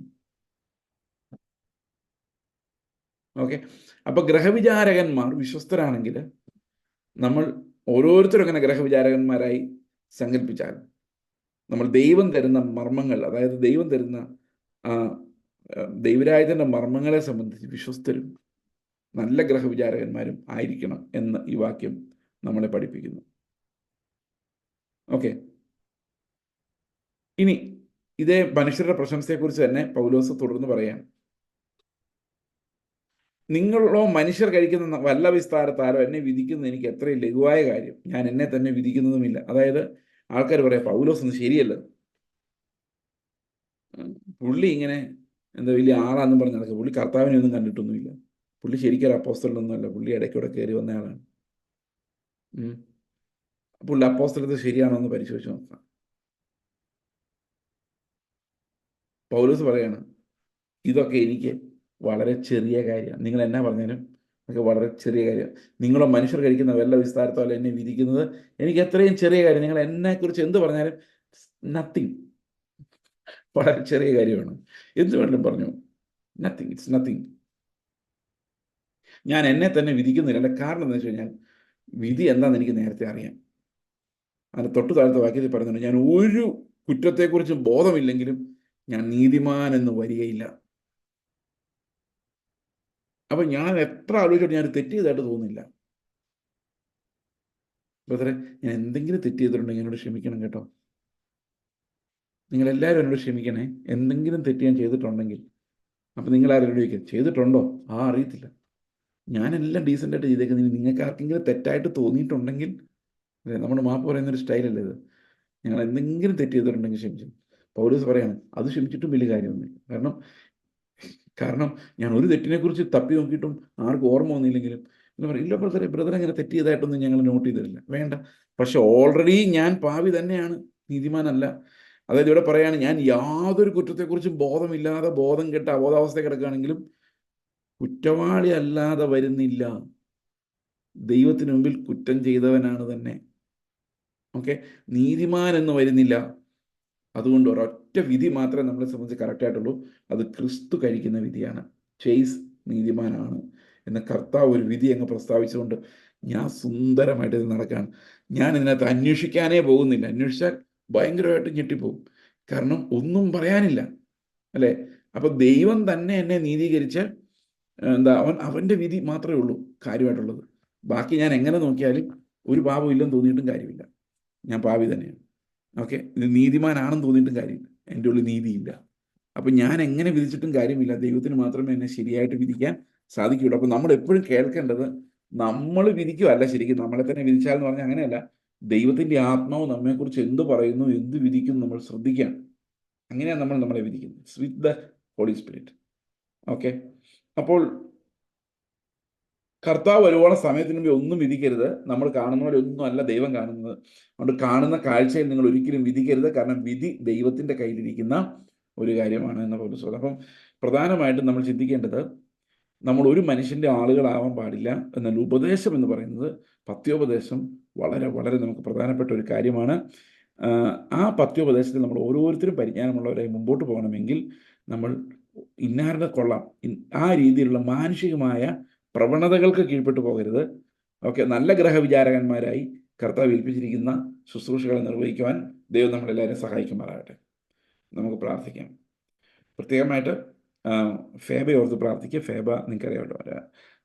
Okay. അപ്പോൾ ഗ്രഹവിചാരകന്മാർ വിശ്വസ്തരാണെങ്കിൽ നമ്മൾ ഓരോരുത്തരും അങ്ങനെ ഗ്രഹവിചാരകന്മാരായി സങ്കല്പിച്ചാൽ നമ്മൾ ദൈവം തരുന്ന മർമ്മങ്ങൾ, അതായത് ദൈവം തരുന്ന ആ ദൈവരാജ്യത്തിൻ്റെ മർമ്മങ്ങളെ സംബന്ധിച്ച് വിശ്വസ്തരും നല്ല ഗ്രഹവിചാരകന്മാരും ആയിരിക്കണം എന്ന് ഈ വാക്യം നമ്മളെ പഠിപ്പിക്കുന്നു. ഓക്കെ, ഇനി ഇതേ മനുഷ്യരുടെ പ്രശംസയെക്കുറിച്ച് തന്നെ പൗലോസ് തുടർന്ന് പറയാം. നിങ്ങളോ മനുഷ്യർ കഴിക്കുന്ന വല്ല വിസ്താരത്താലോ എന്നെ വിധിക്കുന്നത് എനിക്ക് എത്രയും ലഘുവായ കാര്യം, ഞാൻ എന്നെ തന്നെ വിധിക്കുന്നതുമില്ല. അതായത് ആൾക്കാർ പറയാം പൗലോസ് ഒന്നും ശരിയല്ല, പുള്ളി ഇങ്ങനെ എന്താ വലിയ ആളാന്ന് പറഞ്ഞ് നടക്കുക, പുള്ളി കർത്താവിനെ ഒന്നും കണ്ടിട്ടൊന്നുമില്ല, പുള്ളി ശരിക്കും അപ്പോസ്തലനൊന്നുമല്ല, പുള്ളി ഇടയ്ക്കൂടെ കയറി വന്നയാളാണ്. പുള്ളി അപ്പോസ്തലത്തെ ശരിയാണോ എന്ന് പരിശോധിച്ച് നോക്കാം. പൗലോസ് പറയാണ് ഇതൊക്കെ എനിക്ക് വളരെ ചെറിയ കാര്യമാണ്, നിങ്ങൾ എന്നാ പറഞ്ഞാലും ഒക്കെ വളരെ ചെറിയ കാര്യമാണ്. നിങ്ങളോ മനുഷ്യർ കഴിക്കുന്ന വല്ല വിസ്താരത്തോലെ എന്നെ വിധിക്കുന്നത് എനിക്ക് എത്രയും ചെറിയ കാര്യം, നിങ്ങൾ എന്നെക്കുറിച്ച് എന്ത് പറഞ്ഞാലും നത്തിങ്, വളരെ ചെറിയ കാര്യമാണ്. എന്ത് വേണമെങ്കിലും പറഞ്ഞു, നത്തിങ്, ഇറ്റ്സ് നത്തിങ്. ഞാൻ എന്നെ തന്നെ വിധിക്കുന്നില്ല. എൻ്റെ കാരണം എന്താ വെച്ച് കഴിഞ്ഞാൽ വിധി എന്താണെന്ന് എനിക്ക് നേരത്തെ അറിയാം. അതിന് തൊട്ട് താഴത്തെ വാക്യത്തിൽ പറയുന്നുണ്ട്, ഞാൻ ഒരു കുറ്റത്തെക്കുറിച്ചും ബോധമില്ലെങ്കിലും ഞാൻ നീതിമാൻ എന്ന് വരികയില്ല. അപ്പം ഞാൻ എത്ര ആലോചിച്ചിട്ട് ഞാൻ തെറ്റ് ചെയ്തതായിട്ട് തോന്നുന്നില്ല. ബ്രദറെ, ഞാൻ എന്തെങ്കിലും തെറ്റ് ചെയ്തിട്ടുണ്ടെങ്കിൽ എന്നോട് ക്ഷമിക്കണം കേട്ടോ. നിങ്ങളെല്ലാവരും എന്നോട് ക്ഷമിക്കണേ, എന്തെങ്കിലും തെറ്റ് ഞാൻ ചെയ്തിട്ടുണ്ടെങ്കിൽ. അപ്പം നിങ്ങളാരും ചോദിക്കുക ചെയ്തിട്ടുണ്ടോ? അറിയത്തില്ല, ഞാനെല്ലാം ഡീസൻ്റായിട്ട് ചെയ്തേക്കുന്നത്. നിങ്ങൾക്ക് ആർക്കെങ്കിലും തെറ്റായിട്ട് തോന്നിയിട്ടുണ്ടെങ്കിൽ, നമ്മൾ മാപ്പ് പറയുന്നൊരു സ്റ്റൈലല്ലേ ഇത്, ഞങ്ങൾ എന്തെങ്കിലും തെറ്റ് ചെയ്തിട്ടുണ്ടെങ്കിൽ ക്ഷമിച്ചു. പൗലോസ് പറയാണ് അത് ക്ഷമിച്ചിട്ടും വലിയ കാര്യമൊന്നുമില്ല. കാരണം ഞാൻ ഒരു തെറ്റിനെക്കുറിച്ച് തപ്പി നോക്കിയിട്ടും ആർക്കും ഓർമ്മ വന്നില്ലെങ്കിലും എന്ന് പറയും, ഇല്ല ബ്രദർ അങ്ങനെ തെറ്റ് ചെയ്തായിട്ടൊന്നും ഞങ്ങൾ നോട്ട് ചെയ്തിട്ടില്ല. വേണ്ട, പക്ഷെ ഓൾറെഡി ഞാൻ പാവി തന്നെയാണ്, നീതിമാനല്ല. അതായത് ഇവിടെ പറയാണ് ഞാൻ യാതൊരു കുറ്റത്തെക്കുറിച്ചും ബോധമില്ലാതെ ബോധം കെട്ട അബോധാവസ്ഥ കിടക്കുകയാണെങ്കിലും കുറ്റവാളി അല്ലാതെ വരുന്നില്ല, ദൈവത്തിന് മുമ്പിൽ കുറ്റം ചെയ്തവനാണ് തന്നെ. ഓക്കെ, നീതിമാൻ എന്ന് വരുന്നില്ല. അതുകൊണ്ട് ഒരൊറ്റ വിധി മാത്രമേ നമ്മളെ സംബന്ധിച്ച് കറക്റ്റായിട്ടുള്ളൂ, അത് ക്രിസ്തു കഴിക്കുന്ന വിധിയാണ്. ചേസ് നീതിമാനാണ് എന്ന കർത്താവ് ഒരു വിധി അങ്ങ് പ്രസ്താവിച്ചുകൊണ്ട് ഞാൻ സുന്ദരമായിട്ട് ഇത് നടക്കുകയാണ്. ഞാൻ ഇതിനകത്ത് അന്വേഷിക്കാനേ പോകുന്നില്ല. അന്വേഷിച്ചാൽ ഭയങ്കരമായിട്ട് ഞെട്ടിപ്പോകും, കാരണം ഒന്നും പറയാനില്ല, അല്ലേ? അപ്പൊ ദൈവം തന്നെ എന്നെ നീതീകരിച്ച് അവൻ്റെ വിധി മാത്രമേ ഉള്ളൂ കാര്യമായിട്ടുള്ളത്. ബാക്കി ഞാൻ എങ്ങനെ നോക്കിയാലും ഒരു പാപം ഇല്ലെന്ന് തോന്നിയിട്ടും കാര്യമില്ല, ഞാൻ പാപി തന്നെയാണ്. ഓക്കെ, ഇത് നീതിമാനാണെന്ന് തോന്നിയിട്ടും കാര്യമില്ല, എൻ്റെ ഉള്ളിൽ നീതിയില്ല. അപ്പം ഞാൻ എങ്ങനെ വിധിച്ചിട്ടും കാര്യമില്ല, ദൈവത്തിന് മാത്രമേ എന്നെ ശരിയായിട്ട് വിധിക്കാൻ സാധിക്കുകയുള്ളൂ. അപ്പം നമ്മൾ എപ്പോഴും കേൾക്കേണ്ടത് നമ്മൾ വിധിക്കുകയല്ല, ശരിക്കും നമ്മളെ തന്നെ വിധിച്ചാൽ എന്ന് പറഞ്ഞാൽ അങ്ങനെയല്ല, ദൈവത്തിൻ്റെ ആത്മാവ് നമ്മെക്കുറിച്ച് എന്ത് പറയുന്നു, എന്ത് വിധിക്കുന്നു നമ്മൾ ശ്രദ്ധിക്കാം. അങ്ങനെയാണ് നമ്മൾ നമ്മളെ വിധിക്കുന്നത്, with the Holy Spirit. Okay, അപ്പോൾ കർത്താവ് വരുവോളം സമയത്തിന് മുമ്പ് ഒന്നും വിധിക്കരുത്. നമ്മൾ കാണുന്ന പോലെ ഒന്നും അല്ല ദൈവം കാണുന്നത്. അതുകൊണ്ട് കാണുന്ന കാഴ്ചയിൽ നിങ്ങൾ ഒരിക്കലും വിധിക്കരുത്, കാരണം വിധി ദൈവത്തിൻ്റെ കയ്യിലിരിക്കുന്ന ഒരു കാര്യമാണ് എന്ന പൗലോസ് പറഞ്ഞു. അപ്പം പ്രധാനമായിട്ടും നമ്മൾ ചിന്തിക്കേണ്ടത് നമ്മൾ ഒരു മനുഷ്യൻ്റെ ആളുകളാവാൻ പാടില്ല. എന്നാൽ ഉപദേശം എന്ന് പറയുന്നത്, പത്യോപദേശം വളരെ വളരെ നമുക്ക് പ്രധാനപ്പെട്ട ഒരു കാര്യമാണ്. ആ പത്യോപദേശത്തിൽ നമ്മൾ ഓരോരുത്തരും പരിജ്ഞാനമുള്ളവരായി മുമ്പോട്ട് പോകണമെങ്കിൽ നമ്മൾ ഇന്നാരുടെ കൊള്ളാം, ആ രീതിയിലുള്ള മാനുഷികമായ പ്രവണതകൾക്ക് കീഴ്പ്പെട്ടു പോകരുത്. ഓക്കെ, നല്ല ഗ്രഹവിചാരകന്മാരായി കർത്താവ് ഏൽപ്പിച്ചിരിക്കുന്ന ശുശ്രൂഷകളെ നിർവഹിക്കുവാൻ ദൈവം നമ്മളെല്ലാവരും സഹായിക്കുമാറാകട്ടെ. നമുക്ക് പ്രാർത്ഥിക്കാം. പ്രത്യേകമായിട്ട് ഫേബയെ ഓർത്ത് പ്രാർത്ഥിക്കുക. ഫേബ നിങ്ങൾക്കറിയാമല്ലോ,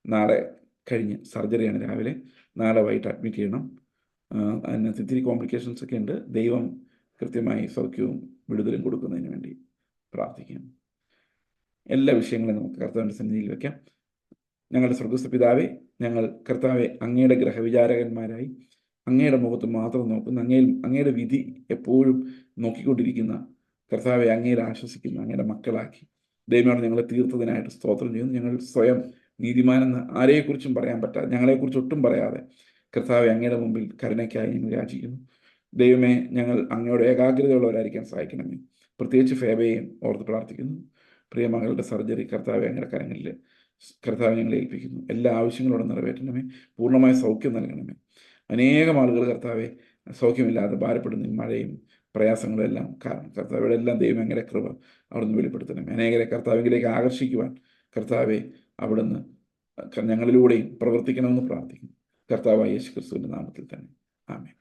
നാളെ കഴിഞ്ഞ് സർജറിയാണ്, രാവിലെ, നാളെ വൈകിട്ട് അഡ്മിറ്റ് ചെയ്യണം. അതിനകത്ത് ഇത്തിരി കോംപ്ലിക്കേഷൻസ് ഒക്കെ ഉണ്ട്. ദൈവം കൃത്യമായി സൗഖ്യവും വിടുതലും കൊടുക്കുന്നതിന് വേണ്ടി പ്രാർത്ഥിക്കാം. എല്ലാ വിഷയങ്ങളും നമുക്ക് കർത്താവിൻ്റെ സന്നിധിയിൽ വയ്ക്കാം. ഞങ്ങളുടെ സ്വർഗ്ഗസ്ഥ പിതാവേ, ഞങ്ങൾ കർത്താവെ അങ്ങയുടെ ഗ്രഹവിചാരകന്മാരായി അങ്ങയുടെ മുഖത്ത് മാത്രം നോക്കുന്ന, അങ്ങയുടെ വിധി എപ്പോഴും നോക്കിക്കൊണ്ടിരിക്കുന്ന കർത്താവെ, അങ്ങയിൽ ആശ്വസിക്കുന്ന അങ്ങയുടെ മക്കളാക്കി ദൈവമാണ് ഞങ്ങളെ തീർത്തതിനായിട്ട് സ്തോത്രം ചെയ്യുന്നു. ഞങ്ങൾ സ്വയം നീതിമാനെന്ന് ആരെക്കുറിച്ചും പറയാൻ പറ്റാതെ, ഞങ്ങളെക്കുറിച്ച് ഒട്ടും പറയാതെ കർത്താവെ അങ്ങയുടെ മുമ്പിൽ കരുണയ്ക്കായി ഞങ്ങൾ യാചിക്കുന്നു. ദൈവമേ, ഞങ്ങൾ അങ്ങയോട് ഏകാഗ്രതയുള്ളവരായിരിക്കാൻ സഹായിക്കണമേ. പ്രത്യേകിച്ച് ഫേബയെയും ഓർത്ത് പ്രാർത്ഥിക്കുന്നു. പ്രിയ മകളുടെ സർജറി കർത്താവെ അങ്ങയുടെ കരങ്ങളിൽ കർത്താവ് ഞങ്ങളെ ഏൽപ്പിക്കുന്നു. എല്ലാ ആവശ്യങ്ങളോടും നിറവേറ്റണമേ, പൂർണ്ണമായ സൗഖ്യം നൽകണമേ. അനേകം ആളുകൾ കർത്താവെ സൗഖ്യമില്ലാതെ ഭാരപ്പെടുന്ന മഴയും പ്രയാസങ്ങളും എല്ലാം കാരണം കർത്താവിടെ എല്ലാം ദൈവം അങ്ങയുടെ കൃപ അവിടുന്ന് വെളിപ്പെടുത്തണമേ. അനേകരെ കർത്താവിലേക്ക് ആകർഷിക്കുവാൻ കർത്താവെ അവിടുന്ന് ഞങ്ങളിലൂടെയും പ്രവർത്തിക്കണമെന്ന് പ്രാർത്ഥിക്കുന്നു. കർത്താവായ യേശു ക്രിസ്തുവിൻ്റെ നാമത്തിൽ തന്നെ, ആമേൻ.